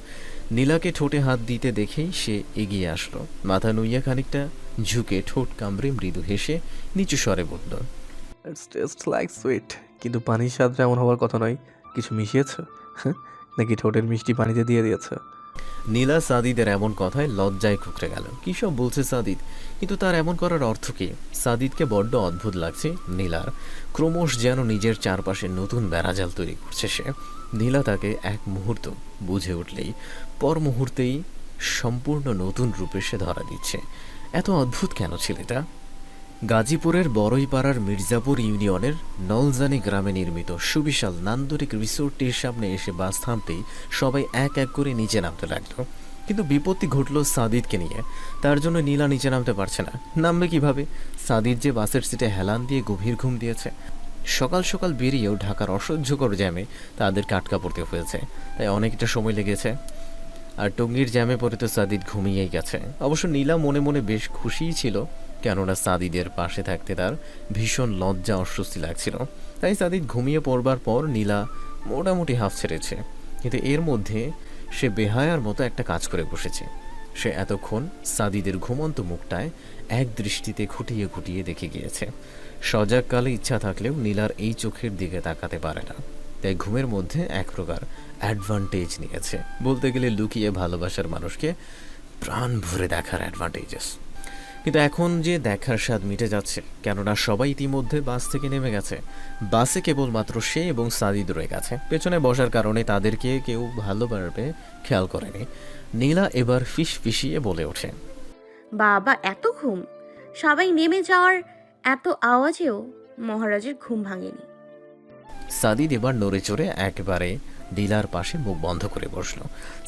নীলাকে ঠোঁটে হাত দিতে দেখেই সে এগিয়ে আসলো, মাথা নুইয়া খানিকটা ঝুঁকে ঠোঁট কামড়ে মৃদু হেসে নিচু স্বরে বলল, ইটস টেস্ট লাইক সুইট। কিন্তু পানির স্বাদটা এমন হওয়ার কথা নয়। কিছু মিশিয়েছ নাকি ঠোঁটের মিষ্টি পানিতে দিয়ে দিয়েছ? নীলা সাদিদের এমন কথায় লজ্জায় কুকড়ে গেল। কী সব বলছে সাদিদ, কিন্তু তার এমন করার অর্থ কী? সাদিদকে বড্ড অদ্ভুত লাগছে নীলার। ক্রমশ যেন নিজের চারপাশে নতুন বেড়াজাল তৈরি করছে সে। নীলা তাকে এক মুহূর্ত বুঝে উঠলেই পর মুহূর্তেই সম্পূর্ণ নতুন রূপে সে ধরা দিচ্ছে। এত অদ্ভুত কেন ছেলেটা? গাজীপুরের বড়ইপাড়ার মির্জাপুর ইউনিয়নের নলজানি গ্রামে নির্মিত সুবিশাল নান্দনিক রিসোর্টটির সামনে এসে বাস থামতেই সবাই এক এক করে নিচে নামতে লাগলো। কিন্তু বিপত্তি ঘটল সাদিদকে নিয়ে। তার জন্য নীলা নিচে নামতে পারছে না। নামবে কিভাবে? সাদিদ যে বাসের সিটে হেলান দিয়ে গভীর ঘুম দিয়েছে। সকাল সকাল বেরিয়েও ঢাকার অসহ্যকর জ্যামে তাদেরকে আটকা পড়তে হয়েছে, তাই অনেকটা সময় লেগেছে। আর টঙ্গীর জ্যামে পড়ে তো সাদিদ ঘুমিয়েই গেছে। অবশ্য নীলা মনে মনে বেশ খুশিই ছিল, কেননা সাদিদের পাশে থাকতে তার ভীষণ লজ্জা অস্বস্তি লাগছিল। তাই সাদিদ ঘুমিয়ে পড়বার পর নীলা মোটামুটি হাফ ছেড়েছে, কিন্তু এর মধ্যে সে বেহায়ার মতো একটা কাজ করে বসেছে। সে এতক্ষণ সাদিদের ঘুমন্ত মুখটায় এক দৃষ্টিতে খুঁটিয়ে খুঁটিয়ে দেখে গিয়েছে। সজাগ কালে ইচ্ছা থাকলেও নীলার এই চোখের দিকে তাকাতে পারে না, তাই ঘুমের মধ্যে এক প্রকার অ্যাডভান্টেজ নিয়েছে। বলতে গেলে লুকিয়ে ভালোবাসার মানুষকে প্রাণ ভরে দেখার অ্যাডভান্টেজেস। কিন্তু এখন যে দেখার স্বাদ মিটে যাচ্ছে, কেননা সবাই ইতিমধ্যে বাস থেকে নেমে গেছে। বাসে কেবলমাত্র সে এবং সাদিদ রয়ে গেছে। পেছনে বসার কারণে তাদেরকে কেউ ভালোভাবে খেয়াল করেনি। নীলা এবার ফিসফিসিয়ে বলে ওঠে, বাবা এত ঘুম! সবাই নেমে যাওয়ার এত আওয়াজেও মহারাজের ঘুম ভাঙেনি। সাদিদ এবার নড়ে চড়ে একেবারে নীলার পাশে মুখ বন্ধ করে বসল।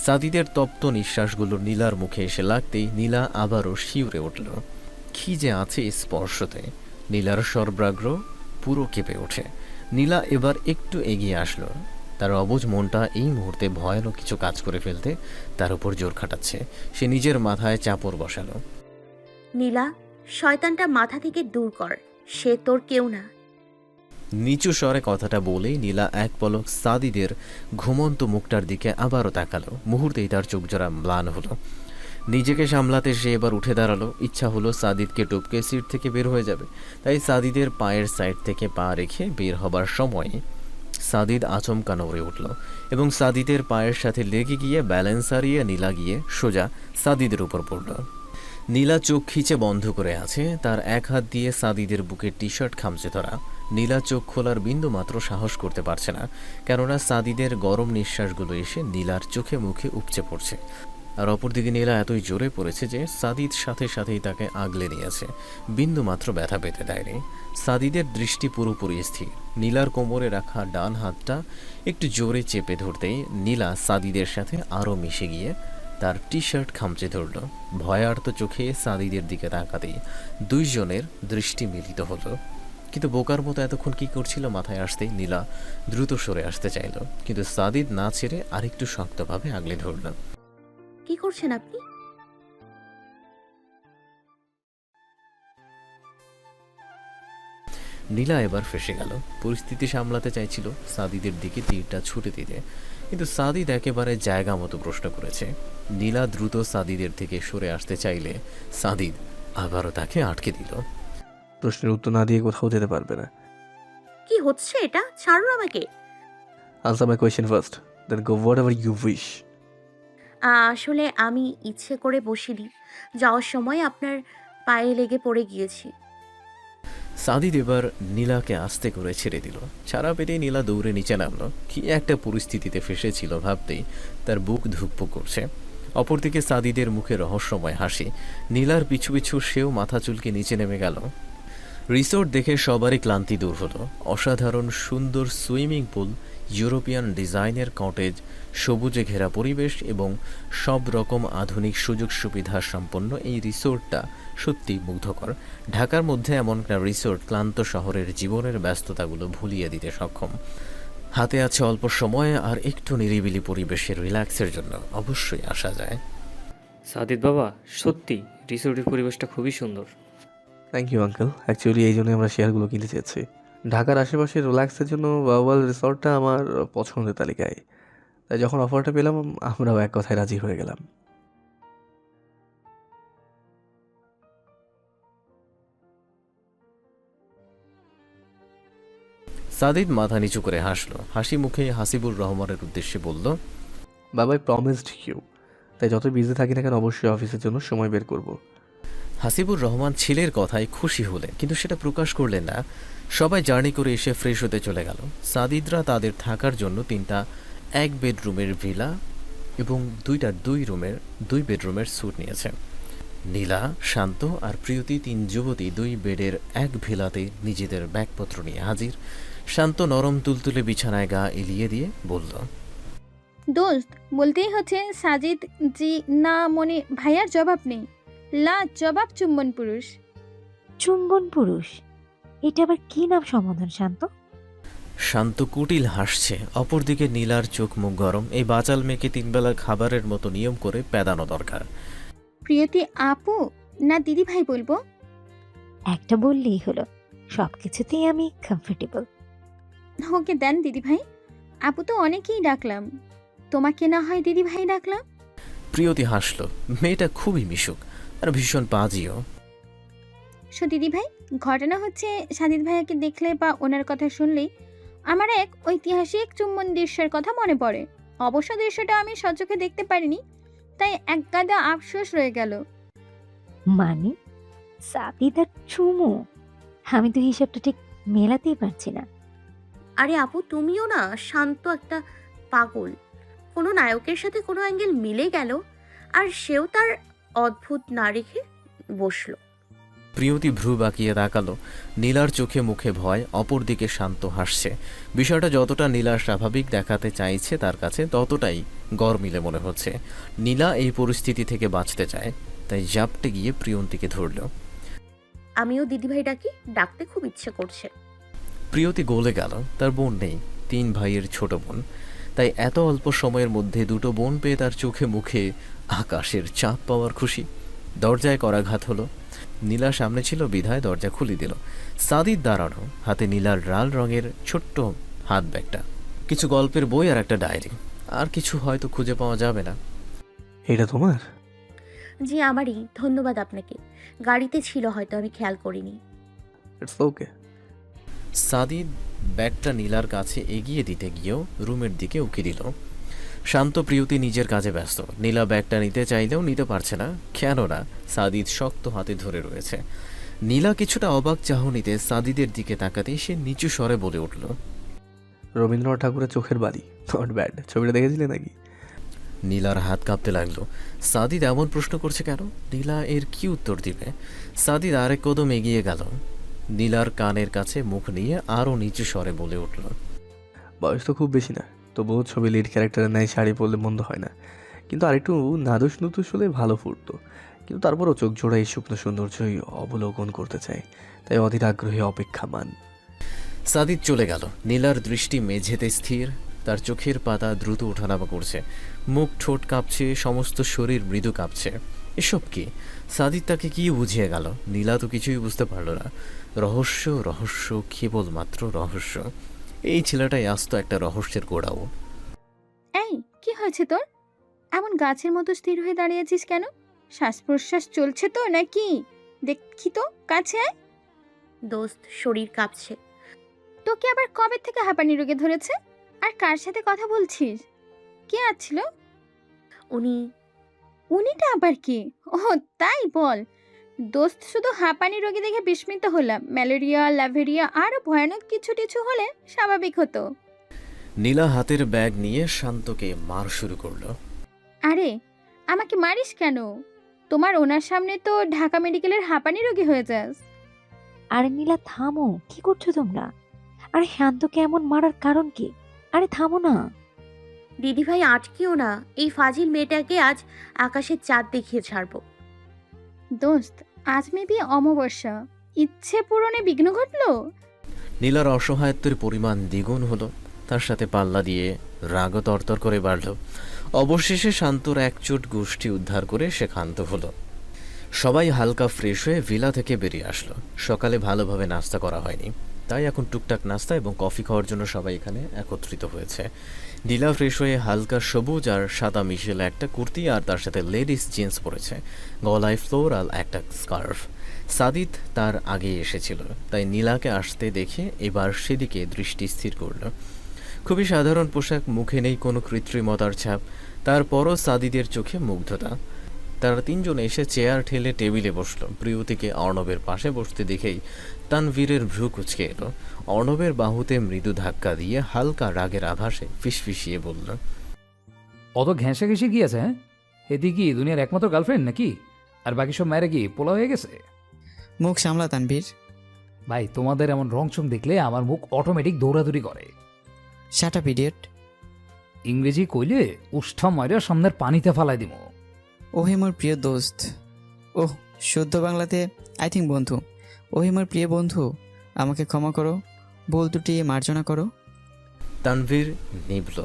সাদিদের তপ্ত নিঃশ্বাসগুলো নীলার মুখে এসে লাগতেই নীলা আবারও শিউরে উঠল। কি যে আছে এই স্পর্শতে! নীলার সর্বাগ্র পুরো কেঁপে ওঠে। নীলা এবার একটু এগিয়ে আসলো। তার অবুঝ মনটা এই মুহূর্তে ভয়ানক কিছু কাজ করে ফেলতে তার উপর জোর খাটাচ্ছে। সে নিজের মাথায় চাপড় বসালো। নীলা, শয়তানটা মাথা থেকে দূর কর, সে তোর কেউ না। নিচু স্বরে কথাটা বলেই নীলা এক পলক সাদিদের ঘুমন্ত মুখটার দিকে আবারও তাকালো। মুহূর্তেই তার চোখ জোড়া ম্লান হলো। নিজেকে সামলাতে সে এবার উঠে দাঁড়ালো। ইচ্ছা হলো সাদিদকে টপকে সিট থেকে বের হয়ে যাবে, তাই সাদিদের পায়ের সাইড থেকে পা রেখে বের হবার সময় সাদিদ আচমকা নড়ে উঠল এবং সাদিদের পায়ের সাথে লেগে গিয়ে ব্যালেন্স হারিয়ে নীলা গিয়ে সোজা সাদিদের উপর পড়ল। নীলা চোখ খিচে বন্ধ করে আছে, তার এক হাত দিয়ে সাদিদের বুকের টি শার্ট খামচে ধরা। নীলা চোখ খোলার বিন্দু মাত্র সাহস করতে পারছে না, কেননা সাদিদের গরম নিঃশ্বাসগুলো এসে নীলার চোখে মুখে উপচে পড়ছে। আর অপরদিকে নীলা এতই জোরে পড়েছে যে সাদিদ সাথে সাথেই তাকে আগলে নিয়েছে, বিন্দু মাত্র ব্যথা পেতে দেয়নি। সাদিদের দৃষ্টি পুরোপুরি স্থির। নীলার কোমরে রাখা ডান হাতটা একটু জোরে চেপে ধরতেই নীলা সাদিদের সাথে আরও মিশে গিয়ে তার টি শার্ট খামচে ধরল। ভয়ার্ত চোখে সাদিদের দিকে তাকাতেই দুইজনের দৃষ্টি মিলিত হলো। কিন্তু বোকার মতো এতক্ষণ কি করছিল মাথায় আসতেই নীলা দ্রুত সরে আসতে চাইল, কিন্তু সাদিদ না ছেড়ে আরেকটু শক্তভাবে আগলে ধরল। কি করছেন আপনি? নীলা এবার ফেসে গেল। পরিস্থিতি সামলাতে চাইছিল সাদিদের দিকে তীরটা ছুটে দিতে, কিন্তু সাদিদ একেবারে জায়গা মতো প্রশ্ন করেছে। নীলা দ্রুত সাদিদের থেকে সরে আসতে চাইলে সাদিদ আবারও তাকে আটকে দিল। প্রশ্নের উত্তর না দিয়ে কোথাও যেতে পারবে না। কি হচ্ছে এটা? ছাড়ুন আমাকে। Answer my question first, then go whatever you wish. আসলে আমি ইচ্ছে করে বসিনি, যাওয়ার সময় আপনার পায়ে লেগে পড়ে গিয়েছি। সাদিদ এবার নীলাকে আস্তে করে ছেড়ে দিল। ছাড়া পেতেই নীলা দৌড়ে নিচে নামলো। কি একটা পরিস্থিতিতে ফেসেছিল ভাবতেই তার বুক ধুকপুক করছে। অপরদিকে সাদিদের মুখে রহস্যময় হাসি। নীলার পিছু পিছু সেও মাথা চুলকে নিচে নেমে গেল। রিসোর্ট দেখে সবারই ক্লান্তি দূর হলো। অসাধারণ সুন্দর সুইমিং পুল, ইউরোপিয়ান ডিজাইনের কটেজ, সবুজে ঘেরা পরিবেশ এবং সব রকম আধুনিক সুযোগ সুবিধা সম্পন্ন এই রিসোর্টটা সত্যি মুগ্ধকর। ঢাকার মধ্যে এমন একটা রিসোর্ট ক্লান্ত শহরের জীবনের ব্যস্ততাগুলো ভুলিয়ে দিতে সক্ষম। হাতে আছে অল্প সময় আর একটু নিরিবিলি পরিবেশের রিল্যাক্সের জন্য অবশ্যই আসা যায়। সাদিদ বাবা, সত্যি রিসোর্টের পরিবেশটা খুবই সুন্দর। Thank you uncle. অ্যাকচুয়ালি এই জন্যই আমরা শেয়ারগুলো কিনতে চেয়েছি। ঢাকার আশেপাশে রিল্যাক্সের জন্য বাউওয়াল রিসর্টটা আমার পছন্দের তালিকায়। তাই যখন অফারটা পেলাম আমরাও এক কথায় রাজি হয়ে গেলাম। সাদিদ মাথা নিচু করে হাসলো। হাসি মুখে হাসিবুর রহমানের উদ্দেশ্যে বলল, বাবাই প্রমিসড ইউ, তাই যত বিজি থাকি না কেন অবশ্যই অফিসের জন্য সময় বের করব। হাসিবুর রহমান ছেলের কথায় খুশি হলেন, কিন্তু সেটা প্রকাশ করলেন না। সবাই জার্নি করে এসে ফ্রেশ হতে চলে গেল। সাদিদরা তাদের থাকার জন্য 3টা 1 বেডরুমের ভিলা এবং 2টা 2 বেডরুমের স্যুট নিয়েছে। নীলা, শান্ত আর প্রিয়তি 3 যুবতী 2 বেডের 1 ভিলাতে নিজেদের ব্যাগপত্র নিয়ে হাজির। শান্ত নরম তুলতুলে বিছানায় গা এলিয়ে দিয়ে বলল, দোস্ত বলতেই হচ্ছে সাজিদ জি না, মনে ভাইয়ার জবাব নেই। লা জবাব চুম্বন পুরুষ। চুম্বন পুরুষ? এটা আবার কি নাম সম্বোধন শান্ত? শান্ত কুটিল হাসছে। অপরদিকে নীলার চোখ মুখ গরম। এই বাচাল মেয়েকে 3 বেলা খাবারের মতো নিয়ম করে পেদানো দরকার। প্রিয়তি আপু না দিদি ভাই বলবো? একটা বললেই হলো, সব কিছুতেই আমি কমফোর্টেবল। ওকে দেন দিদিভাই। আপু তো অনেকেই ডাকলাম, তোমাকে না হয় দিদিভাই ডাকলাম। প্রিয়তি হাসল। মেয়েটা খুবই মিশুক আর ভীষণ পাজিও। দিদিভাই, ঘটনা হচ্ছে সাদিদ ভাইয়াকে দেখলে বা ওনার কথা শুনলেই আমার এক ঐতিহাসিক চুম্বন দৃশ্যের কথা মনে পড়ে। অবশ্য দৃশ্যটা আমি সচোখে দেখতে পারিনি, তাই এক গাদা আফসোস রয়ে গেল। মানে সাদিদার চুমু? আমি তো হিসাবটা ঠিক মেলাতেই পারছি না। আরে আপু, তুমিও না শান্ত একটা পাগল। কোনো নায়কের সাথে কোনো অ্যাঙ্গেল মিলে গেল আর সেও তার অদ্ভুত না রেখে বসলো। প্রিয়তি ভ্রু বাঁকিয়ে তাকালো। নীলার চোখে মুখে ভয়, অপরদিকে শান্ত হাসছে। বিষয়টা যতটা নীলা স্বাভাবিক দেখাতে চাইছে তার কাছে ততটাই গরমিলে মনে হচ্ছে। নীলা এই পরিস্থিতি থেকে বাঁচতে চায়, তাই জাপটে গিয়ে প্রিয়ন্তীকে ধরল। আমিও দিদিভাই ডাকি, ডাকতে খুব ইচ্ছে করছে। প্রিয়তি গলে গেল। তার বোন নেই, 3 ভাইয়ের ছোট বোন, তাই এত অল্প সময়ের মধ্যে দুটো বোন পেয়ে তার চোখে মুখে আকাশের চাঁদ পাওয়ার খুশি। দরজায় করাঘাত হলো। নীলা সামনে ছিল বিধায় দরজা খুলে দিল। সাদিদ দাঁড়ানো, হাতে নীলার লাল রঙের ছোট্ট হাত ব্যাগটা, কিছু গল্পের বই আর একটা ডায়েরি। আর কিছু হয়তো খুঁজে পাওয়া যাবে না। এটা তোমার? জি আমারই, ধন্যবাদ আপনাকে। গাড়িতে ছিল হয়তো, আমি খেয়াল করিনি। It's okay. সাদিদ ব্যাগটা নীলার কাছে এগিয়ে দিতে গিয়েও রুমের দিকে উকি দিল। শান্ত প্রিয়তি নিজের কাজে ব্যস্ত। নীলা ব্যাগটা নিতে চাইলেও নিতে পারছে না, কেননা সাদিদ শক্ত হাতে ধরে রয়েছে। নীলা কিছুটা অবাক চাহনিতে সাদিদের দিকে তাকাতেই সে নিচু স্বরে বলে উঠল, রবীন্দ্রনাথ ঠাকুরের চোখের বালি, নট ব্যাড। ছবিটা দেখেছিলে নাকি? নীলার হাত কাঁপতে লাগলো। সাদিদ এমন প্রশ্ন করছে কেন? নীলা এর কি উত্তর দিবে? সাদিদ আরেক কদম এগিয়ে গেল। নীলার কানের কাছে মুখ নিয়ে আরও নিচু স্বরে বলে উঠল, বয়স তো খুব বেশি না, তবুও ছবি লিড ক্যারেক্টারের ন্যায় শাড়ি পরলে মন্দ হয় না, কিন্তু আরেকটু নাদুস নুতুস হলে ভালো ফুটতো। কিন্তু তারপরও চোখ জোড়া এই শুকনো সৌন্দর্যই অবলোকন করতে চাই, তাই অধীর আগ্রহে অপেক্ষামান। সাদিদ চলে গেল। নীলার দৃষ্টি মেঝেতে স্থির। তার চোখের পাতা দ্রুত ওঠানামা করছে, মুখ ঠোঁট কাঁপছে, সমস্ত শরীর মৃদু কাঁপছে। এসব কি? সাদিদ তাকে কি বুঝিয়ে গেল? নীলা তো কিছুই বুঝতে পারল না। রহস্য, রহস্য, কেবলমাত্র রহস্য। এই ছেলেটাই আস্ত একটা রহস্যের গোড়াও। এই, কি হয়েছে তোর? এমন গাছের মতো স্থির হয়ে দাঁড়িয়েছিস কেন? শ্বাস প্রশ্বাস চলছে তো নাকি? দেখি তো, কাছে আয়। দোস্ত, শরীর কাঁপছে। তোকে আবার কবে থেকে হাঁপানি রোগে ধরেছে? আর কার সাথে কথা বলছিস? কে আসছিল? উনি উনিটা আবার কি? ও তাই, বল। দোস্ত, শুধু হাঁপানি রোগী দেখে বিস্মিত হলাম। ম্যালেরিয়া, ল্যাভেরিয়া আরো ভয়ানক কিছু টিছু হলে স্বাভাবিক হতো। নীলা হাতের ব্যাগ নিয়ে শান্তকে মার শুরু করলো। আরে, আমাকে মারিস কেন? তোমার ওনার সামনে তো ঢাকা মেডিকেলের হাঁপানি রোগী হয়ে যাস। আরে নীলা, থামো, কি করছো তোমরা? আরে শান্তকে এমন মারার কারণ কি? আরে থামো না। দিদিভাই আটকিও না, এই ফাজিল মেয়েটাকে আজ আকাশের চাঁদ দেখিয়ে ছাড়বো। দোস্ত, আজ মেবি অমাবস্যা, ইচ্ছে পূরণে বিঘ্ন ঘটলো। নীলার অসহায়ত্বের পরিমাণ দ্বিগুণ হলো। তার সাথে পাল্লা দিয়ে রাগও তরতর করে বাড়ল। অবশেষে শান্তর একচোট গোষ্ঠী উদ্ধার করে সে ক্ষান্ত হলো। সবাই হালকা ফ্রেশ হয়ে ভিলা থেকে বেরিয়ে আসলো। সকালে ভালোভাবে নাস্তা করা হয়নি, তাই এখন টুকটাক নাস্তা এবং কফি খাওয়ার জন্য সবাই এখানে একত্রিত হয়েছে। নীলা ফ্রেশ হয়ে হালকা সবুজ আর সাদা মিশেল একটা কুর্তি আর তার সাথে লেডিস জিন্স পরেছে, গলায় ফ্লোরাল একটা স্কার্ফ। সাদিদ তার আগে এসেছিল, তাই নীলাকে আসতে দেখে এবার সেদিকে দৃষ্টি স্থির করল। খুবই সাধারণ পোশাক, মুখে নেই কোনো কৃত্রিমতার ছাপ, তারপরও সাদিদের চোখে মুগ্ধতা। তারা 3 জন এসে চেয়ার ঠেলে টেবিলে বসলো। প্রিয়তিকে অর্ণবের পাশে বসতে দেখেই তানভীরের ভ্রু কুঁচকে এলো। অর্ণবের বাহুতে মৃদু ধাক্কা দিয়ে হালকা রাগের আভাসে ফিসফিসিয়ে বলল, অত ঘেঁষে ঘেঁষে গিয়েছে, হ্যাঁ? এদি কি দুনিয়ার একমাত্র গার্লফ্রেন্ড নাকি? আর বাকি সব মেয়েরা কি পোলা হয়ে গেছে? মুখ সামলা তানভীর। ভাই, তোমাদের এমন রংচং দেখলে আমার মুখ অটোমেটিক দৌড়াদৌড়ি করে। Shut up idiot. ইংরেজি কইলে উষ্ঠা মারিয়া সামনের পানিতে ফালাই দিব। ওহে মোর প্রিয় দোস্ত। ওহ, শুদ্ধ বাংলাতে আই থিঙ্ক বন্ধু। ওহে মোর প্রিয় বন্ধু, আমাকে ক্ষমা করো, ভুল ত্রুটি মার্জনা করো। তানভীর নিভল।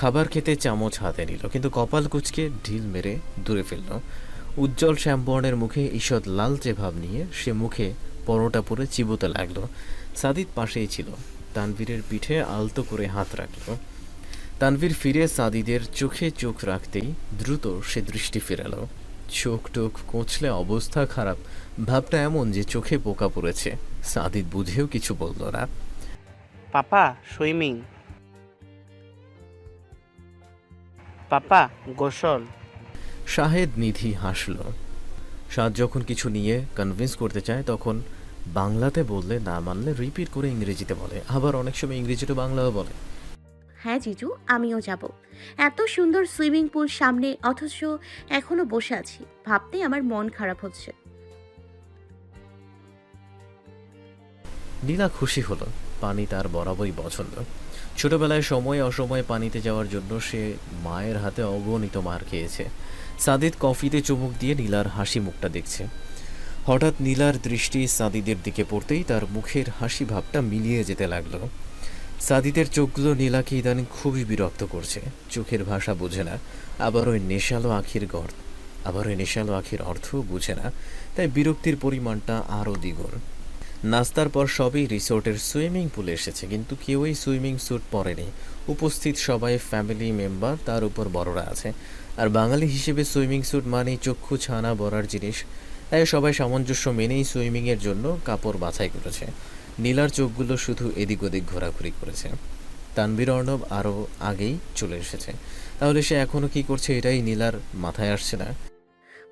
খাবার খেতে চামচ হাতে নিল, কিন্তু কপাল কুঁচকে ঢিল মেরে দূরে ফেলল। উজ্জ্বল শ্যামবর্ণের মুখে ঈষৎ লালচে ভাব নিয়ে সে মুখে পরোটা পরে চিবোতে লাগলো। সাদিদ পাশেই ছিল, তানভীরের পিঠে আলতো করে হাত রাখল। তানভীর ফিরে সাদিদের চোখে চোখ রাখতেই দ্রুত সে দৃষ্টি ফেরালো। চোখ টোক কোঁচলে অবস্থা খারাপ, ভাবটা এমন যে চোখে পোকা পড়েছে। সাদিদ বুঝেও কিছু বলল না। পাপা সুইমিং, পাপা গোসল। শাহেদ নিধি হাসল। সাদ যখন কিছু নিয়ে কনভিন্স করতে চায় তখন বাংলাতে বললে না মানলে রিপিট করে ইংরেজিতে বলে, আবার অনেক সময় ইংরেজিতে বাংলাও বলে। হ্যাঁ জিজু, আমিও যাব। এত সুন্দর সুইমিং পুল সামনে, অথচ এখনো বসে আছি, ভাবতেই আমার মন খারাপ হচ্ছে। নীলা খুশি হলো, পানি তার বরাবরই পছন্দ। ছোটবেলায় সময় অসময়ে পানিতে যাওয়ার জন্য সে মায়ের হাতে অগণিত মার খেয়েছে। সাদিদ কফিতে চুমুক দিয়ে নীলার হাসি মুখটা দেখছে। হঠাৎ নীলার দৃষ্টি সাদিদের দিকে পড়তেই তার মুখের হাসি ভাবটা মিলিয়ে যেতে লাগলো। সাদিদের চোখগুলো নীলাকে ইদানিং খুবই বিরক্ত করছে। চোখের ভাষা বোঝে না, আবার ওই নেশালো আখির অর্থও বুঝে না, তাই বিরক্তির পরিমাণটা আরও দ্বিগুণ। নাস্তার পর সবই রিসোর্টের সুইমিং পুলে এসেছে, কিন্তু কেউই সুইমিং স্যুট পরেনি। উপস্থিত সবাই ফ্যামিলি মেম্বার, তার উপর বড়রা আছে। আর বাঙালি হিসেবে সুইমিং স্যুট মানেই চক্ষু ছানা বড়ার জিনিস, তাই সবাই সামঞ্জস্য মেনেই সুইমিংয়ের জন্য কাপড় বাছাই করেছে। নীলার চোখগুলো শুধু এদিক ওদিক ঘোরাঘুরি করেছে। তানভীর অর্ণব আরও আগেই চলে এসেছে, তাহলে সে এখনও কি করছে এটাই নীলার মাথায় আসছে না।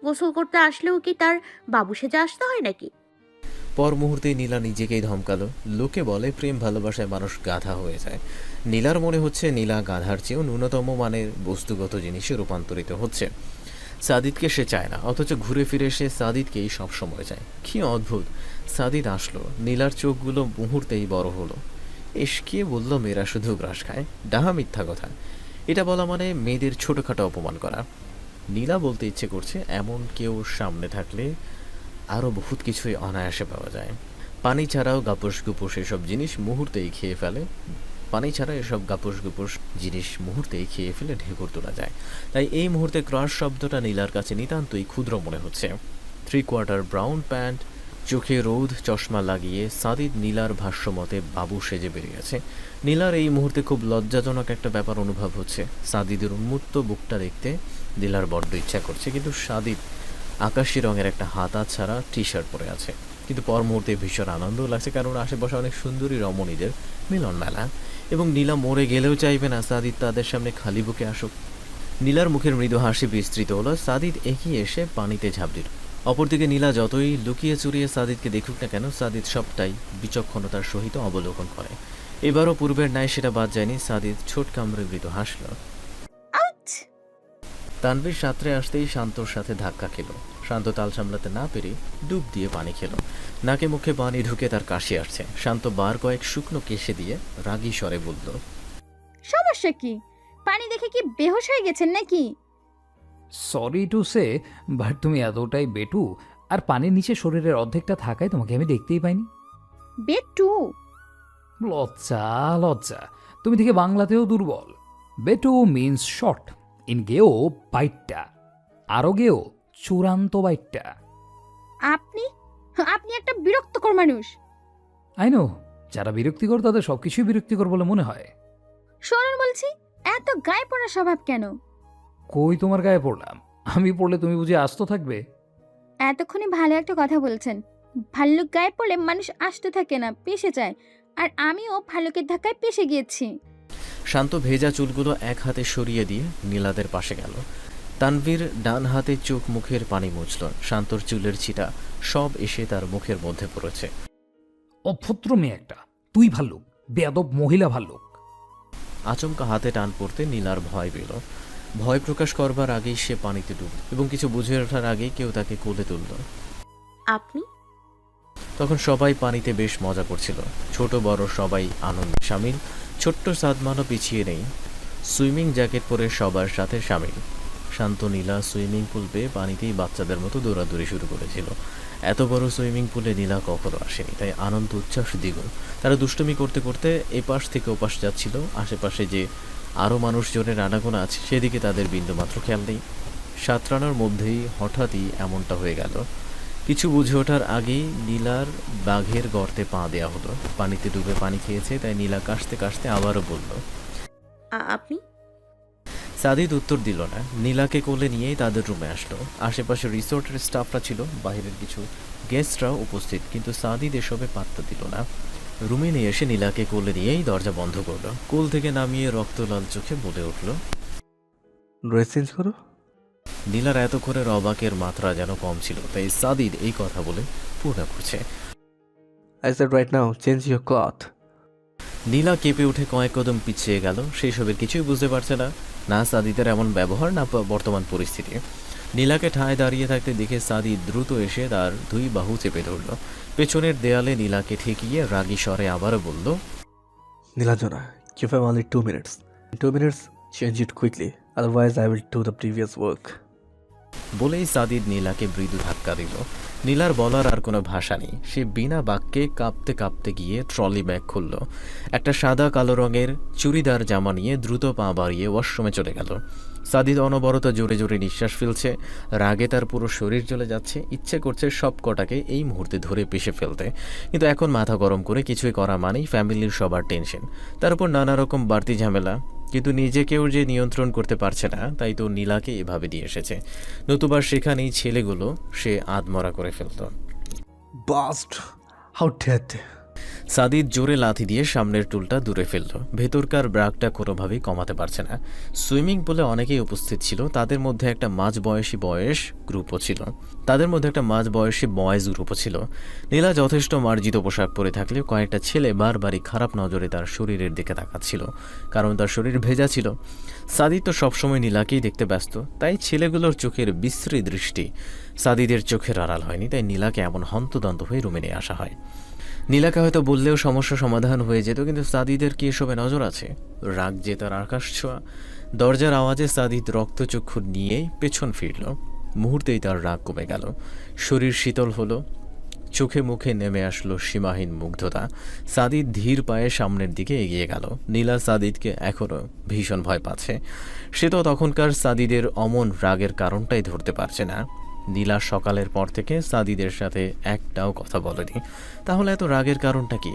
গোসল করতে আসলেও কি তার বাবু সেজে আসতে হয় নাকি? পর মুহূর্তে নীলা নিজেকেই ধমকালো। লোকে বলে প্রেম ভালোবাসায় মানুষ গাধা হয়ে যায়। নীলার মনে হচ্ছে নীলা গাধার চেয়েও ন্যূনতম মানের বস্তুগত জিনিসে রূপান্তরিত হচ্ছে। সাদিদকে সে চায় না, অথচ ঘুরে ফিরে সে সাদিদকেই সবসময় চায়। কি অদ্ভুত! সাদিদ আসলো, নীলার চোখগুলো মুহূর্তেই বড় হলো। কে বলল মেয়েরা শুধু গ্রাস খায়? ডাহা মিথ্যা কথা। এটা বলা মানে মেয়েদের ছোটোখাটো অপমান করা। নীলা বলতে ইচ্ছে করছে এমন কেউ সামনে থাকলে আরও বহুত কিছুই অনায়াসে পাওয়া যায়। পানি ছাড়াও গাপুস গুপুস এসব জিনিস মুহূর্তেই খেয়ে ফেলে ঢেকুর তোলা যায়। তাই এই মুহূর্তে ক্রাশ শব্দটা নীলার কাছে নিতান্তই ক্ষুদ্র মনে হচ্ছে। 3/4 ব্রাউন প্যান্ট, চোখে রোদ, চশমা লাগিয়ে সাদিদ নীলার ভাষ্যমতে বাবু সেজে বেরিয়েছে। নীলার এই মুহূর্তে খুব লজ্জাজনক একটা ব্যাপার অনুভব হচ্ছে। সাদিদের উন্মুক্ত বুকটা দেখতে নীলার বড্ড ইচ্ছা করছে, কিন্তু সাদিদ আকাশি রঙের একটা হাতা ছাড়া টি শার্ট পরে আছে। কিন্তু পর মুহূর্তে ভীষণ আনন্দ লাগছে, কারণ আশেপাশে অনেক সুন্দরী রমণীদের মিলন মেলা, এবং নীলা মরে গেলেও চাইবে না সাদিদ তাদের সামনে খালি বুকে আসুক। নীলার মুখের মৃদু হাসি বিস্তৃত হলো। সাদিদ এগিয়ে এসে পানিতে ঝাঁপ দিল। অপরদিকে নীলা যতই লুকিয়ে চুরিয়ে সাদিদকে দেখুক না কেন, সাদিদ সবটাই বিচক্ষণতার সহিত অবলোকন করে। এবারও পূর্বের ন্যায় সেটা বাদ যায়নি। সাদিদ ছোট কামড়ে মৃদু হাসল। তানভীর সাঁতরে আসতেই শান্তর সাথে ধাক্কা খেল। শান্ত তাল সামলাতে না পেরে ডুব দিয়ে পানি খেল। নাকে মুখে পানি ঢুকে তার কাশি আসছে। শান্ত বার কয়েক শুকনো কেশে দিয়ে রাগী স্বরে বলল, সমস্যা কি? পানি দেখে কি বেহুশ হয়ে গেছেন নাকি? সরি টু সে, বাট তুমি এতটাই বেটু, আর পানির নিচে শরীরের অর্ধেকটা থাকায় তোমাকে আমি দেখতেই পাইনি। বেটু? লজ্জা, তুমি থেকে বাংলাতেও দুর্বল। বেটু মিন্স শর্ট, ইন গেও বাইটটা, আরও গেও চূড়ান্ত বাইটটা। আপনি আপনি একটা বিরক্তকর মানুষ। আই নো, যারা বিরক্তিকর তাদের সবকিছুই বিরক্তিকর বলে মনে হয়। শোনুন বলছি, এত গায়ে পড়া স্বভাব কেন? কই তোমার গায়ে পড়লাম? আমি পড়লে তুমি বুঝি আস্ত থাকবে? এতক্ষণে ভালো একটা কথা বলছেন। ভাল্লুক গায়ে পড়লে মানুষ আসতে থাকে না, পেশে যায়। আর আমিও ভাল্লুকের ধাক্কায় পেশে গিয়েছি। শান্ত ভেজা চুলগুলো এক হাতে সরিয়ে দিয়ে নীলাদের পাশে গেল। তানভীর ডান হাতে চোখ মুখের পানি মুছল। শান্তর চুলের ছিটা সব এসে তার মুখের মধ্যে পড়েছে। অভদ্র মেয়ে একটা, তুই ভাল্লুক, বেয়াদব মহিলা ভাল্লুক। আচমকা হাতে টান পড়তে নীলার ভয় পেল। ভয় প্রকাশ করবার আগেই সে পানিতে ডুবল, এবং কিছু বুঝে ওঠার আগেই কেউ তাকে কোলে তুলল। আপনি? তখন সবাই পানিতে বেশ মজা করছিল। ছোট বড় সবাই আনন্দে সামিল। ছোট্ট সাদমানও পিছিয়ে নেই, সুইমিং জ্যাকেট পরে সবার সাথে সামিল। শান্ত নীলা সুইমিং পুল পেয়ে পানিতেই বাচ্চাদের মতো দৌড়াদৌড়ি শুরু করেছিল। এত বড় সুইমিং পুলে নীলা কখনো আসেনি, তাই আনন্দ উচ্ছ্বাস দ্বিগুণ। তারা দুষ্টুমি করতে করতে এপাশ থেকে ওপাশ যাচ্ছিল। আশেপাশে যে আরও মানুষজনের আনাগোনা আছে সেদিকে তাদের বিন্দুমাত্র খেয়াল নেই। সাঁতরানোর মধ্যেই হঠাৎই এমনটা হয়ে গেল। কিছু বুঝে ওঠার আগেই নীলার বাঘের গর্তে পা দেওয়া হলো। পানিতে ডুবে পানি খেয়েছে, তাই নীলা কাশতে কাশতে আবারও বলল। আপনি? সাদিদ উত্তর দিল না। নীলাকে কোলে নিয়েই তাদের রুমে আসলো। আশেপাশে রিসোর্টের স্টাফরা ছিল, বাইরের কিছু গেস্টরাও উপস্থিত, কিন্তু সাদিদ এসবে পাত্তা দিল না। রুমে নিয়ে এসে নীলাকে কোলে নিয়েই দরজা বন্ধ করলো। কোল থেকে নামিয়ে রক্তলাল চোখে বলে উঠল। ড্রেস চেঞ্জ করো। নীলার এতক্ষণের অবাকের মাত্রা যেন কম ছিল, তাই সাদিদ এই কথা বলে পূর্ণ করছে। I said right now change your cloth. Nila কেঁপে উঠে কয়েক কদম পিছিয়ে গেল। সেই সবের কিছুই বুঝতে পারছে না, না সাদিদের এমন ব্যবহার, না বর্তমান পরিস্থিতি। নীলাকে ঠায় দাঁড়িয়ে থাকতে দেখে সাদিদ দ্রুত এসে তার দুই বাহু চেপে ধরল। পেছনের দেয়ালে নীলাকে ঠেকিয়ে রাগী স্বরে আবারও বলল। Nilanjana, give him only 2 minutes. In 2 minutes, change it quickly. Otherwise, I will do the previous work. বলেই সাদিদ নীলাকে মৃদু ধাক্কা দিল। নীলার বলার আর কোনো ভাষা নেই। সে বিনা বাক্যে কাঁপতে কাঁপতে গিয়ে ট্রলি ব্যাগ খুলল। একটা সাদা কালো রঙের চুড়িদার জামা নিয়ে দ্রুত পা বাড়িয়ে ওয়াশরুমে চলে গেল। সাদিদ অনবরত জোরে জোরে নিঃশ্বাস ফেলছে। রাগে তার পুরো শরীর জ্বলে যাচ্ছে। ইচ্ছে করছে সব কটাকে এই মুহূর্তে ধরে পেশে ফেলতে, কিন্তু এখন মাথা গরম করে কিছুই করা মানেই ফ্যামিলির সবার টেনশন, তার উপর নানা রকম বাড়তি ঝামেলা। কিন্তু নিজেকেও যে নিয়ন্ত্রণ করতে পারছে না, তাই তো নীলাকে এভাবে দিয়ে এসেছে। নতুবা সেখানেই ছেলেগুলো সে আধমরা করে ফেলত। Bast! How dare they? Sadid জোরে লাথি দিয়ে সামনের টুলটা দূরে ফেলল। ভেতরকার ব্রাকটা কোনোভাবেই কমাতে পারছে না। সুইমিং পুলে অনেকেই উপস্থিত ছিল। তাদের মধ্যে একটা মাঝবয়সী গ্রুপও ছিল। নীলা যথেষ্ট মার্জিত পোশাক পরে থাকলেও কয়েকটা ছেলে বারবারই খারাপ নজরে তার শরীরের দিকে তাকাচ্ছিল, কারণ তার শরীর ভেজা ছিল। সাদিদ তো সবসময় নীলাকেই দেখতে ব্যস্ত, তাই ছেলেগুলোর চোখের বিশ্রী দৃষ্টি সাদিদের চোখের আড়াল হয়নি, তাই নীলাকে এমন হন্তদন্ত হয়ে রুমে নিয়ে আসা হয়। নীলাকে হয়তো বললেও সমস্যা সমাধান হয়ে যেত, কিন্তু সাদিদের কি এসবে নজর আছে? রাগ যে তার আকাশ ছোঁয়া। দরজার আওয়াজে সাদিদ রক্তচক্ষু নিয়ে পেছন ফিরল। মুহূর্তেই তার রাগ কমে গেল, শরীর শীতল হলো, চোখে মুখে নেমে আসলো সীমাহীন মুগ্ধতা। সাদিদ ধীর পায়ে সামনের দিকে এগিয়ে গেল। নীলা সাদিদকে এখনও ভীষণ ভয় পাচ্ছে। সে তো তখনকার সাদিদের অমন রাগের কারণটাই ধরতে পারছে না। নীলা সকালের পর থেকে সাদিদের সাথে একটাও কথা বলেনি, তাহলে এত রাগের কারণটা কি?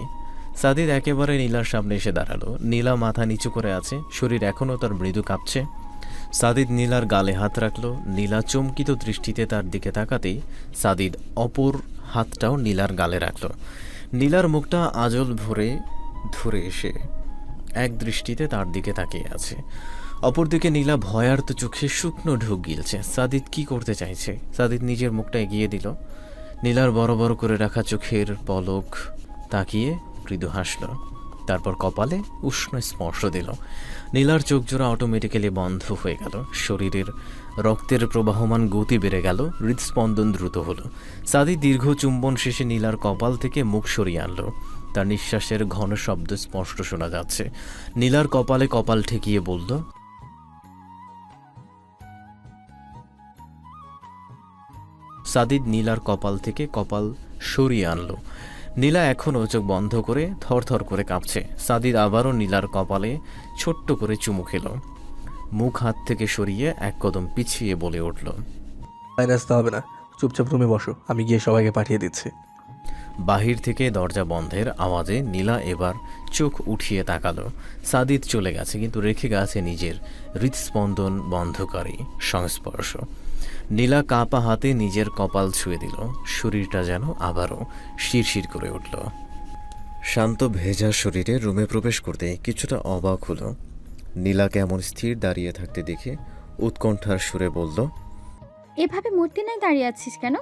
সাদিদ একেবারে নীলার সামনে এসে দাঁড়ালো। নীলা মাথা নিচু করে আছে, শরীর এখনও তার মৃদু কাঁপছে। সাদিদ নীলার গালে হাত রাখল। নীলা চমকিত দৃষ্টিতে তার দিকে তাকাতেই সাদিদ অপর হাতটাও নীলার গালে রাখল। নীলার মুখটা আঁচল ভরে ধরে এসে এক দৃষ্টিতে তার দিকে তাকিয়ে আছে। অপরদিকে নীলা ভয়ার্ত চোখে শুকনো ঢোক গিলছে। সাদিদ কি করতে চাইছে? সাদিদ নিজের মুখটা এগিয়ে দিল। নীলার বড় বড় করে রাখা চোখের পলক তাকিয়ে মৃদু হাসল, তারপর কপালে উষ্ণ স্পর্শ দিল। নীলার চোখ জোড়া অটোমেটিক্যালি বন্ধ হয়ে গেল। শরীরের রক্তের প্রবাহমান গতি বেড়ে গেল, হৃদস্পন্দন দ্রুত হলো। সাদিদ দীর্ঘ চুম্বন শেষে নীলার কপাল থেকে মুখ সরিয়ে আনলো। তার নিঃশ্বাসের ঘন শব্দ স্পষ্ট শোনা যাচ্ছে। নীলার কপালে কপাল ঠেকিয়ে বলল, সাদিদ নীলার কপাল থেকে কপাল সরিয়ে আনলো। নীলা এখনও চোখ বন্ধ করে থরথর করে কাঁপছে। সাদিদ আবারও নীলার কপালে ছোট্ট করে চুমু খেল। মুখ হাত থেকে সরিয়ে এক কদম পিছিয়ে বলে উঠল, বাইরে আসতে হবে না, চুপচাপ রুমে বসো, আমি গিয়ে সবাইকে পাঠিয়ে দিচ্ছি। বাহির থেকে দরজা বন্ধের আওয়াজে নীলা এবার চোখ উঠিয়ে তাকালো। সাদিদ চলে গেছে, কিন্তু রেখে গেছে নিজের হৃদস্পন্দন বন্ধকারী সংস্পর্শ। নীলা কাঁপা হাতে নিজের কপাল ছুঁয়ে দিল। শরীরটা যেন আবারও শিরশির করে উঠল। শান্ত ভেজা শরীরে রুমে প্রবেশ করতে কিছুটা অবাক হলো। নীলাকে এমন স্থির দাঁড়িয়ে থাকতে দেখে উৎকণ্ঠার সুরে বলল, এভাবে মূর্তি নাই দাঁড়িয়ে আছিস কেন?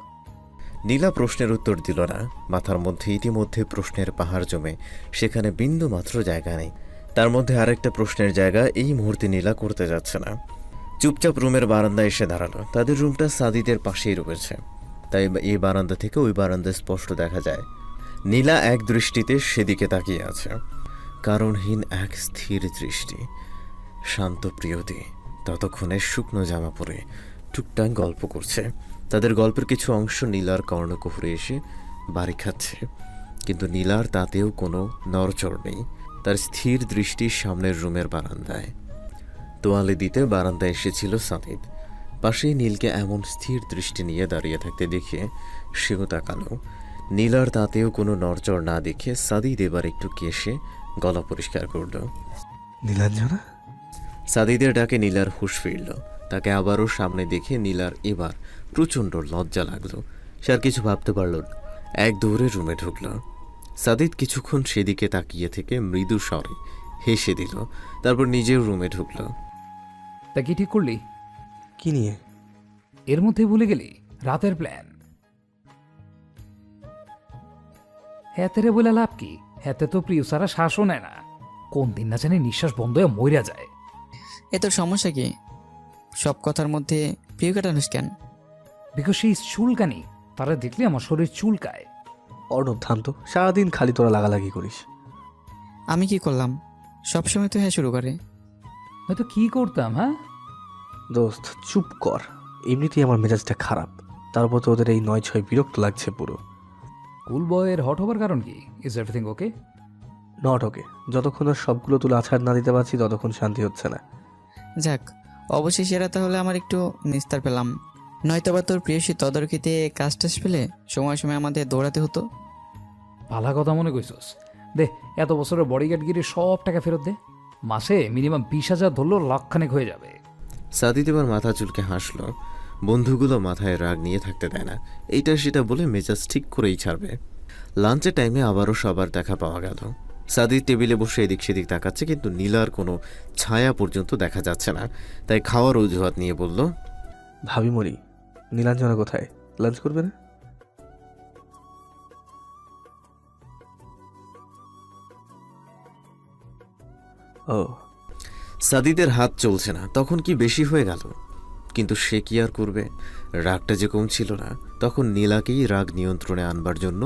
নীলা প্রশ্নের উত্তর দিল না। মাথার মধ্যে ইতিমধ্যে প্রশ্নের পাহাড় জমে, সেখানে বিন্দু মাত্র জায়গা নেই। তার মধ্যে আরেকটা প্রশ্নের জায়গা এই মুহূর্তে নীলা করতে যাচ্ছে না। চুপচাপ রুমের বারান্দায় এসে দাঁড়ালো। তাদের রুমটা সাদিদের পাশেই রয়েছে, তাই এই বারান্দা থেকে ওই বারান্দা স্পষ্ট দেখা যায়। নীলা এক দৃষ্টিতে সেদিকে তাকিয়ে আছে, কারণহীন এক স্থির দৃষ্টি। শান্ত প্রিয়তি ততক্ষণে শুকনো জামা পরে টুকটাক গল্প করছে। তাদের গল্পের কিছু অংশ নীলার কর্ণকুহরে এসে বাড়ি খাচ্ছে, কিন্তু নীলার তাতেও কোনো নড়চড় নেই। তার স্থির দৃষ্টি সামনের রুমের বারান্দায়। তোয়ালে দিতে বারান্দায় এসেছিল সাদিদ। পাশেই নীলকে এমন স্থির দৃষ্টি নিয়ে দাঁড়িয়ে থাকতে দেখে সেও তাকালো। নীলার তাতেও কোনো নড়চড় না দেখে সাদিদ এবার একটু কেশে গলা পরিষ্কার করল। নীলাঞ্জনা? সাদিদের ডাকে নীলার হুঁশ ফিরল। তাকে আবারও সামনে দেখে নীলার এবার প্রচণ্ড লজ্জা লাগলো। সে আর কিছু ভাবতে পারল না। এক দৌড়ে রুমে ঢুকল। সাদিদ কিছুক্ষণ সেদিকে তাকিয়ে থেকে মৃদু স্বরে হেসে দিল, তারপর নিজেও রুমে ঢুকল। তা কি ঠিক করলি? কি নিয়ে? এর মধ্যে ভুলে গেলি রাতের প্ল্যান। হ্যাতেরে বলে লাভ কি? হ্যাতে তো প্রিয় সারা শ্বাসও নেয় না। কোন দিন না জানি নিঃশ্বাস বন্ধ হয়ে মইরা যায়। এ তোর সমস্যা কি? সব কথার মধ্যে প্রিয় কাটানিস কেন? বিকজ সেই চুলকানি, তারা দেখলে আমার শরীর চুলকায়। অর্ণব থাম তো, সারাদিন খালি তোরা লাগালাগি করিস। আমি কি করলাম? সবসময় তো হ্যাঁ শুরু করে। হয়তো কি করতাম? হ্যাঁ দোস্ত চুপ কর, এমনিতেই আমার মেজাজটা খারাপ, তারপর তো ওদের এই ৯-৬ বিরক্ত লাগছে পুরো। কুল বয়ের হট হবার কারণ কি? Is everything okay? Not okay. যতক্ষণ আর সবগুলো তুলে আছাড় না দিতে পারছি ততক্ষণ শান্তি হচ্ছে না। যাক, অবশেষে এরা তাহলে আমার একটু নিস্তার পেলাম। নয়তো বা তোর প্রিয়সী তদারকিতে কাজ টাজ পেলে সময় সময় আমাদের দৌড়াতে হতো। ভালা কথা মনে কইছস। দে, এত বছরের বডিগার্ডগিরি সব টাকা ফেরত দে। মাসে মিনিমাম 20,000 ধরলেও লাখখানেক হয়ে যাবে। সাদিদ এবার মাথা চুলকে হাসল। বন্ধুগুলো মাথায় রাগ নিয়ে থাকতে দেয় না, এইটা সেটা বলে মেজাজ ঠিক করেই ছাড়বে। লাঞ্চের টাইমে আবারও সবার দেখা পাওয়া গেল। সাদিদ টেবিলে বসে এদিক সেদিক তাকাচ্ছে, কিন্তু নীলার কোনো ছায়া পর্যন্ত দেখা যাচ্ছে না। তাই খাওয়ার অজুহাত নিয়ে বলল, ভাবি মরি, নীলাঞ্জনা কোথায়? লাঞ্চ করবে না? ও, সাদিদের হাত চলছে না, তখন কি বেশি হয়ে গেল? কিন্তু সে কি আর করবে? রাগটা যে কমছিল না, তখন নীলাকেই রাগ নিয়ন্ত্রণে আনবার জন্য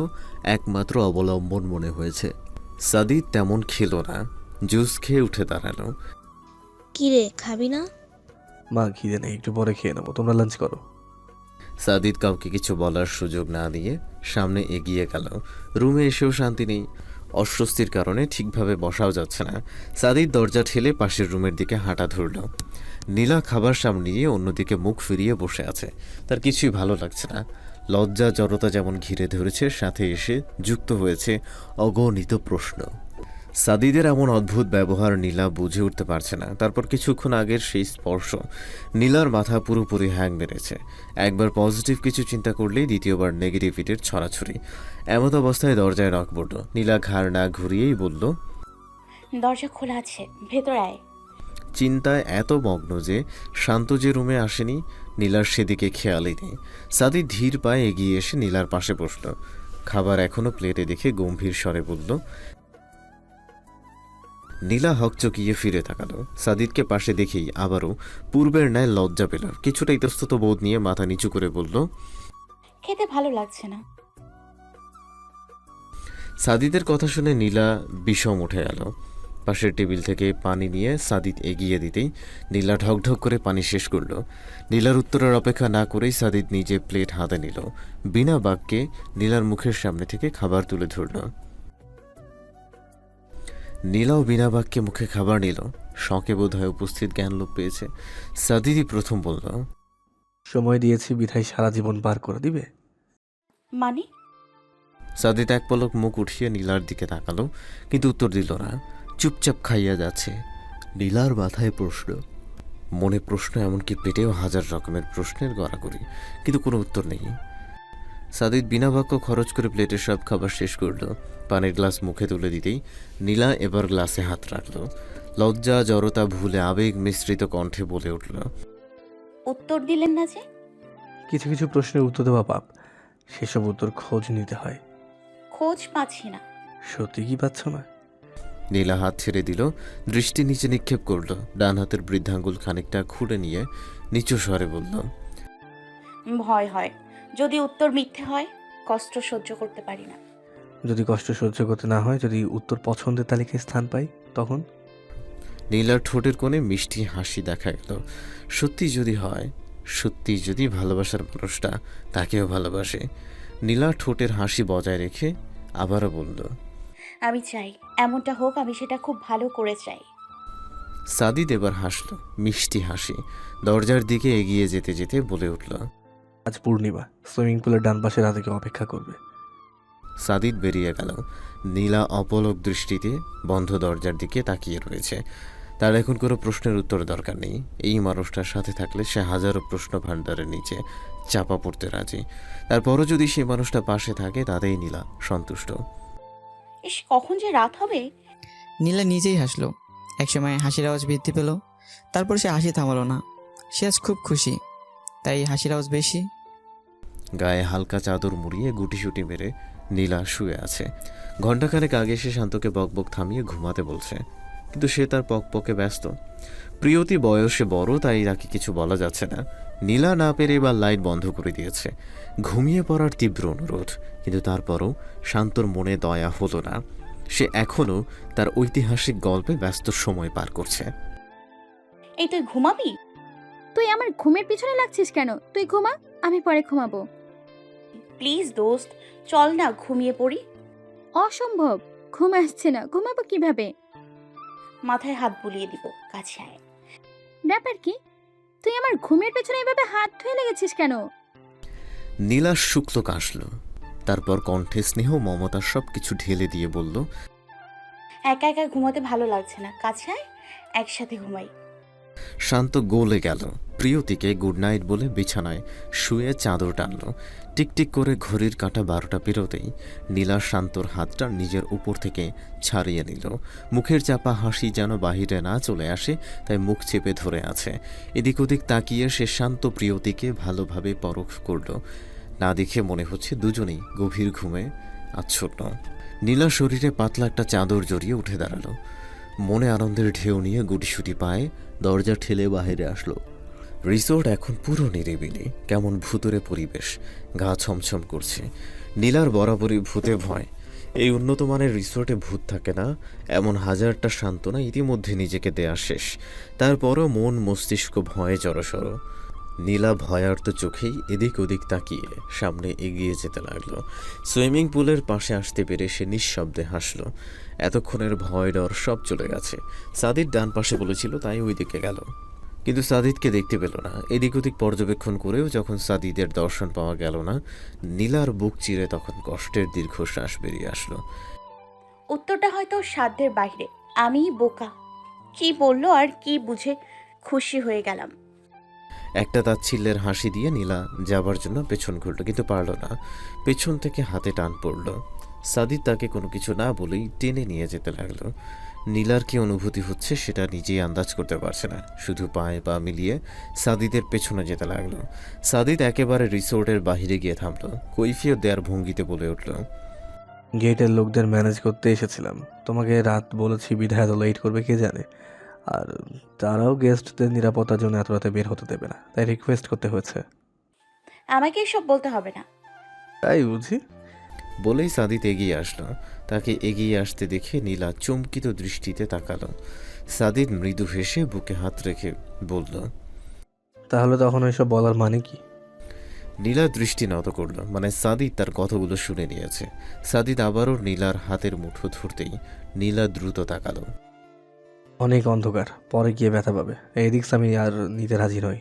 একমাত্র অবলম্বন মনে হয়েছে। সাদিদ তেমন খেলো না, জুস খেয়ে উঠে দাঁড়ালো। কিরে খাবি না? মা খিদে নেই, একটু পরে খেয়ে নেবো, তোমরা লাঞ্চ করো। সাদিদ কাউকে কিছু বলার সুযোগ না দিয়ে সামনে এগিয়ে গেল। রুমে এসেও শান্তি নেই, অস্বস্তির কারণে ঠিকভাবে বসাও যাচ্ছে না। সাদিদ দরজা ঠেলে পাশের রুমের দিকে হাঁটা ধরল। নীলা খাবার সামনে নিয়ে অন্যদিকে মুখ ফিরিয়ে বসে আছে। তার কিছুই ভালো লাগছে না। লজ্জা জড়তা যেমন ঘিরে ধরেছে, সাথে এসে যুক্ত হয়েছে অগণিত প্রশ্ন। সাদিদের এমন অদ্ভুত ব্যবহার নীলা বুঝে উঠতে পারছে না। তারপর কিছুক্ষণ আগের সেই স্পর্শ নীলার মাথা পুরোপুরি হ্যাং মেরেছে। একবার পজিটিভ কিছু চিন্তা করলেই দ্বিতীয়বার নেগেটিভিটির ছড়াছড়ি। এমত অবস্থায় দরজায় নক পড়ল। নীলা ঘাড় না ঘুরিয়েই বলল, দরজা খোলা আছে, ভেতরে আয়। চিন্তায় এত মগ্ন যে শান্ত যে রুমে আসেনি, নীলার সেদিকে খেয়ালই নেই। সাদিদ ধীর পায়ে এগিয়ে এসে নীলার পাশে বসল। খাবার এখনো প্লেটে দেখে গম্ভীর স্বরে বলল। নীলা হকচকিয়ে ফিরে তাকালো। সাদিদকে পাশে দেখেই আবারও পূর্বের ন্যায় লজ্জা পেল। কিছুটা ইতস্তত বোধ নিয়ে মাথা নিচু করে বলল, খেতে ভালো লাগছে না। সাদিদের কথা শুনে নীলা বিষম উঠে গেল। পাশের টেবিল থেকে পানি নিয়ে সাদিদ এগিয়ে দিতেই নীলা ঢকঢক করে পানি শেষ করল। নীলার উত্তরের অপেক্ষা না করেই সাদিদ নিজে প্লেট হাতে নিল। বিনা বাক্যে নীলার মুখের সামনে থেকে খাবার তুলে ধরল। নীলাও বিনা বাক্যে মুখে খাবার নিল। শখে বোধ হয় উপস্থিত জ্ঞান লোপ পেয়েছে। সাদিদই প্রথম বলল, সময় দিয়েছি বিধায় সারা জীবন পার করে দিবে? মানে? সাদিদ এক পলক মুখ উঠিয়ে নীলার দিকে তাকালো, কিন্তু উত্তর দিল না। চুপচাপ খাইয়া যাচ্ছে। নীলার মাথায় প্রশ্ন, মনে প্রশ্ন, এমনকি পেটেও হাজার রকমের প্রশ্নের গড়াগড়ি, কিন্তু কোনো উত্তর নেই। সাদিদ বিনা বাক্য খরচ করে প্লেটের সব খাবার শেষ করল। পানির গ্লাস মুখে তুলে দিতেই নীলা এবার গ্লাসে হাত রাখল। লজ্জা জড়তা ভুলে আবেগ মিশ্রিত কণ্ঠে বলে উঠল, উত্তর দিলেন না যে? কিছু কিছু প্রশ্নের উত্তর দেওয়া পাপ, সেসব উত্তর খোঁজ নিতে হয়। খোঁজ পাচ্ছি না। সত্যি কি পাচ্ছ না? নীলা হাত ছেড়ে দিল, দৃষ্টি নিচে নিক্ষেপ করল। ডান হাতের বৃদ্ধাঙ্গুল খানিকটা খুঁড়ে নিয়ে নিচু স্বরে বলল, ভয় হয়, যদি উত্তর মিথ্যে হয়। কষ্ট সহ্য করতে পারি না। যদি কষ্ট সহ্য করতে না হয়, যদি উত্তর পছন্দের তালিকায় স্থান পাই, তখন? নীলার ঠোঁটের কোণে মিষ্টি হাসি দেখা গেল। সত্যি যদি হয়, সত্যি যদি ভালোবাসার মানুষটা তাকেও ভালোবাসে। নীলা ঠোঁটের হাসি বজায় রেখে আবারও বলল, আমি চাই এমনটা হোক, আমি সেটা খুব ভালো করে চাই। সাদিদ এবার হাসল, মিষ্টি হাসি। দরজার দিকে এগিয়ে যেতে যেতে বলে উঠল, আজ পূর্ণিমা, সুইমিং পুলের ডান পাশে রাধিকা অপেক্ষা করবে। সাদিদ বেরিয়ে গেল। নীলা অপলক দৃষ্টিতে বন্ধ দরজার দিকে তাকিয়ে রয়েছে। তার এখন কোনো প্রশ্নের উত্তর দরকার নেই। এই মানুষটার সাথে থাকলে সে হাজারো প্রশ্ন ভাণ্ডারের নিচে চাপা পড়তে রাজি। তারপরও যদি সেই মানুষটা পাশে থাকে তাতেই নীলা সন্তুষ্ট। ইস, কখন যে রাত হবে। নীলা নিজেই হাসলো। একসময় হাসির আওয়াজ বৃদ্ধি পেল, তারপর সে হাসি থামালো না। সে আজ খুব খুশি, তাই হাসির আওয়াজ বেশি। গায়ে হালকা চাদর মুড়িয়ে গুটিসুটি মেরে নীলা শুয়ে আছে। ঘণ্টাখানেক আগে সে শান্তকে বকবক থামিয়ে ঘুমাতে বলছে, কিন্তু সে তার পকপকে ব্যস্ত। প্রিয়তি বয়সে বড়, তাই তাকে কিছু বলা যাচ্ছে না। নীলা না পেরে এবার লাইট বন্ধ করে দিয়েছে। ঘুমিয়ে পড়ার তীব্র অনুরোধ, কিন্তু তারপরও শান্তর মনে দয়া হলো না। সে এখনও তার ঐতিহাসিক গল্পে ব্যস্ত সময় পার করছে। এই তুই ঘুমাবি? তুই আমার ঘুমের পিছনে লাগছিস কেন? তুই ঘুমা, আমি পরে ঘুমাবো। প্লিজ দোস্ত, চল না ঘুমিয়ে পড়ি। অসম্ভব, ঘুম আসছে না, ঘুমাবো কিভাবে? মাথায় হাত বুলিয়ে দিব, কাছে আয়। ব্যাপার কি? তুই আমার ঘুমের পেছনে এভাবে হাত ধুয়ে লেগেছিস কেন? নীলা শুক্ল কাশল, তারপর কণ্ঠে স্নেহ মমতা সব কিছু ঢেলে দিয়ে বলল, একা একা ঘুমাতে ভালো লাগছে না, কাছে আয়, একসাথে ঘুমাই। শান্ত গলে গেল। প্রিয়তিকে গুড নাইট বলে বিছানায় শুয়ে চাদর টানল। টিকটিক করে ঘড়ির কাঁটা 12টা পেরোতেই নীলা শান্তর হাতটা নিজের উপর থেকে ছাড়িয়ে নিল। মুখের চাপা হাসি যেন বাহিরে না চলে আসে, তাই মুখ চেপে ধরে আছে। এদিক ওদিক তাকিয়ে সে শান্ত প্রিয়তিকে ভালোভাবে পরখ করল। না দেখে মনে হচ্ছে দুজনেই গভীর ঘুমে আচ্ছন্ন। নীলা শরীরে পাতলা একটা চাদর জড়িয়ে উঠে দাঁড়ালো। মনে আনন্দের ঢেউ নিয়ে গুটিসুটি পায়ে দরজা ঠেলে বাইরে আসলো। রিসোর্ট এখন পুরো নিরিবিলি, কেমন ভূতুরে পরিবেশ। গা ছমছম করছে। নীলার বরাবরই ভূতে ভয়। এই উন্নত মানের রিসোর্টে ভূত থাকে না, এমন হাজারটা সান্ত্বনা ইতিমধ্যে নিজেকে দেয়া শেষ। তারপরও মন মস্তিষ্ক ভয়ে জড়সড়। নীলা ভয়ার্ত চোখেই এদিক ওদিক তাকিয়ে সামনে এগিয়ে যেতে লাগলো। সুইমিং পুলের পাশে আসতে পেরে সে নিঃশব্দে হাসলো। এতক্ষণের ভয় ডর সব চলে গেছে। সাদিদ ডান পাশে বলেছিল, তাই ওই দিকে গেল, কিন্তু সাদিদকে দেখতে পেল না। এদিক ওদিক পর্যবেক্ষণ করেও যখন সাদিদের দর্শন পাওয়া গেল না, নীলার বুক চিরে তখন কষ্টের দীর্ঘশ্বাস বেরিয়ে আসলো। উত্তরটা হয়তো সাধ্যের বাইরে। আমি বোকা, কি বললো আর কি বুঝে খুশি হয়ে গেলাম। একটা তাচ্ছিল্যের হাসি দিয়ে নীলা যাবার জন্য পেছন ঘুরল, কিন্তু পারল না। পেছন থেকে হাতে টান পড়ল। সাদিদ তাকে কোনো কিছু না বলেই টেনে নিয়ে যেতে লাগলো। নীলার কি অনুভূতি হচ্ছে সেটা নিজেই আন্দাজ করতে পারছে না। শুধু পায়ে পা মিলিয়ে সাদিদের পেছনে যেতে লাগলো। সাদিদ একেবারে রিসোর্টের বাহিরে গিয়ে থামলো। কৈফিয়ত দেয়ার ভঙ্গিতে বলে উঠল, গেটের লোকদের ম্যানেজ করতে এসেছিলাম। তোমাকে রাত বলেছি বিধায় এত লেট করবে কে জানে। আর তারাও গেস্টদের নিরাপত্তার জন্য এত রাতে বের হতে দেবে না, তাই রিকোয়েস্ট করতে হয়েছে। আমাকে এসব বলতে হবে না। তাই বুঝি? বলেই সাদিদ এগিয়ে আসলো। তাকে এগিয়ে আসতে দেখে নীলা চমকিত দৃষ্টিতে তাকালো। সাদিদ মৃদু হেসে বুকে হাত রেখে বলল, তাহলে তখন এসব বলার মানে কি? নীলা দৃষ্টি নত করল, মানে সাদিদ তার কথাগুলো শুনে নিয়েছে। সাদিদ আবারও নীলার হাতের মুঠো ধরতেই নীলা দ্রুত তাকালো। অনেক অন্ধকার, পরে গিয়ে ব্যথা পাবে, এই রিক্স আমি আর নিতে রাজি নই।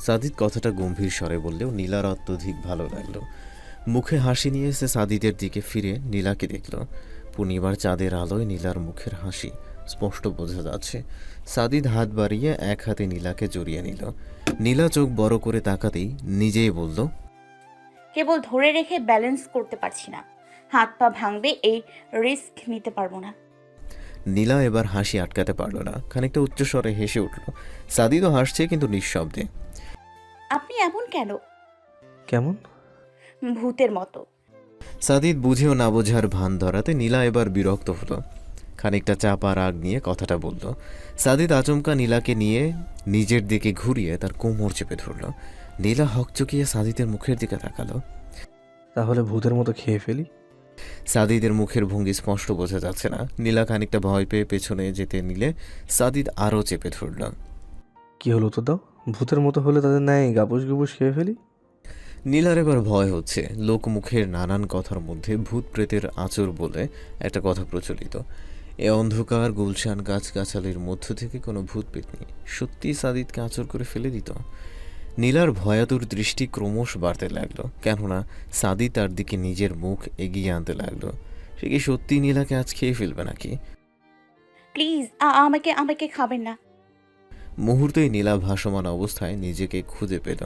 সাদিদ কথাটা গম্ভীর স্বরে বললেও নীলার অত্যধিক ভালো লাগলো। মুখে হাসি নিয়ে সে সাদিদের দিকে ফিরে নীলাকে দেখল। পূর্ণিমার চাঁদের আলোয় নীলার মুখের হাসি স্পষ্ট বোঝা যাচ্ছে। সাদিদ হাত বাড়িয়ে এক হাতে নীলাকে জড়িয়ে নিল। নীলা চোখ বড় করে তাকাতেই নিজেই বলল, কেবল ধরে রেখে ব্যালেন্স করতে পারছি না, হাত পা ভাঙবে, এই রিস্ক নিতে পারবো না। নীলা এবার হাসি আটকাতে পারল না, খানিকটা উচ্চস্বরে হেসে উঠল। সাদিদও হাসছে, কিন্তু নিঃশব্দে। আপনি এমন কেন? কেমন? ভূতের মতো। সাদিদ বুঝেও না বোঝার ভান ধরাতে নীলা এবার বিরক্ত হলো। খানিকটা চাপা রাগ নিয়ে কথাটা বলল। সাদিদ আচমকা নীলাকে নিয়ে নিজের দিকে ঘুরিয়ে তার কোমর চেপে ধরল। নীলা হকচকিয়ে সাদিদের মুখের দিকে তাকালো। তাহলে ভূতের মতো খেয়ে ফেলি? সাদিদের মুখের ভঙ্গি স্পষ্ট বোঝা যাচ্ছে না। নীলা খানিকটা ভয় পেয়ে পেছনে যেতে নিলে সাদিদ আরও চেপে ধরল। কি হলো তো দাও, ভূতের মতো হলে তাদের ন্যায় গাবুস গুবুস খেয়ে ফেলি? নীলার এবার ভয় হচ্ছে। লোকমুখের নানান কথার মধ্যে ভূত প্রেতের আচর বলে একটা কথা প্রচলিত। এ অন্ধকার গুলশান গাছগাছালির মধ্য থেকে কোনো ভূত পেতনি সত্যি সাদিদকে আঁচড় করে ফেলে দিত। নীলার ভয়াতুর দৃষ্টি ক্রমশ বাড়তে লাগলো, কেননা সাদি তার দিকে নিজের মুখ এগিয়ে আনতে লাগলো। সে কি সত্যি নীলাকে আজ খেয়ে ফেলবে নাকি? প্লিজ আমাকে আমাকে খাবেন না। মুহূর্তেই নীলা ভাসমান অবস্থায় নিজেকে খুঁজে পেল।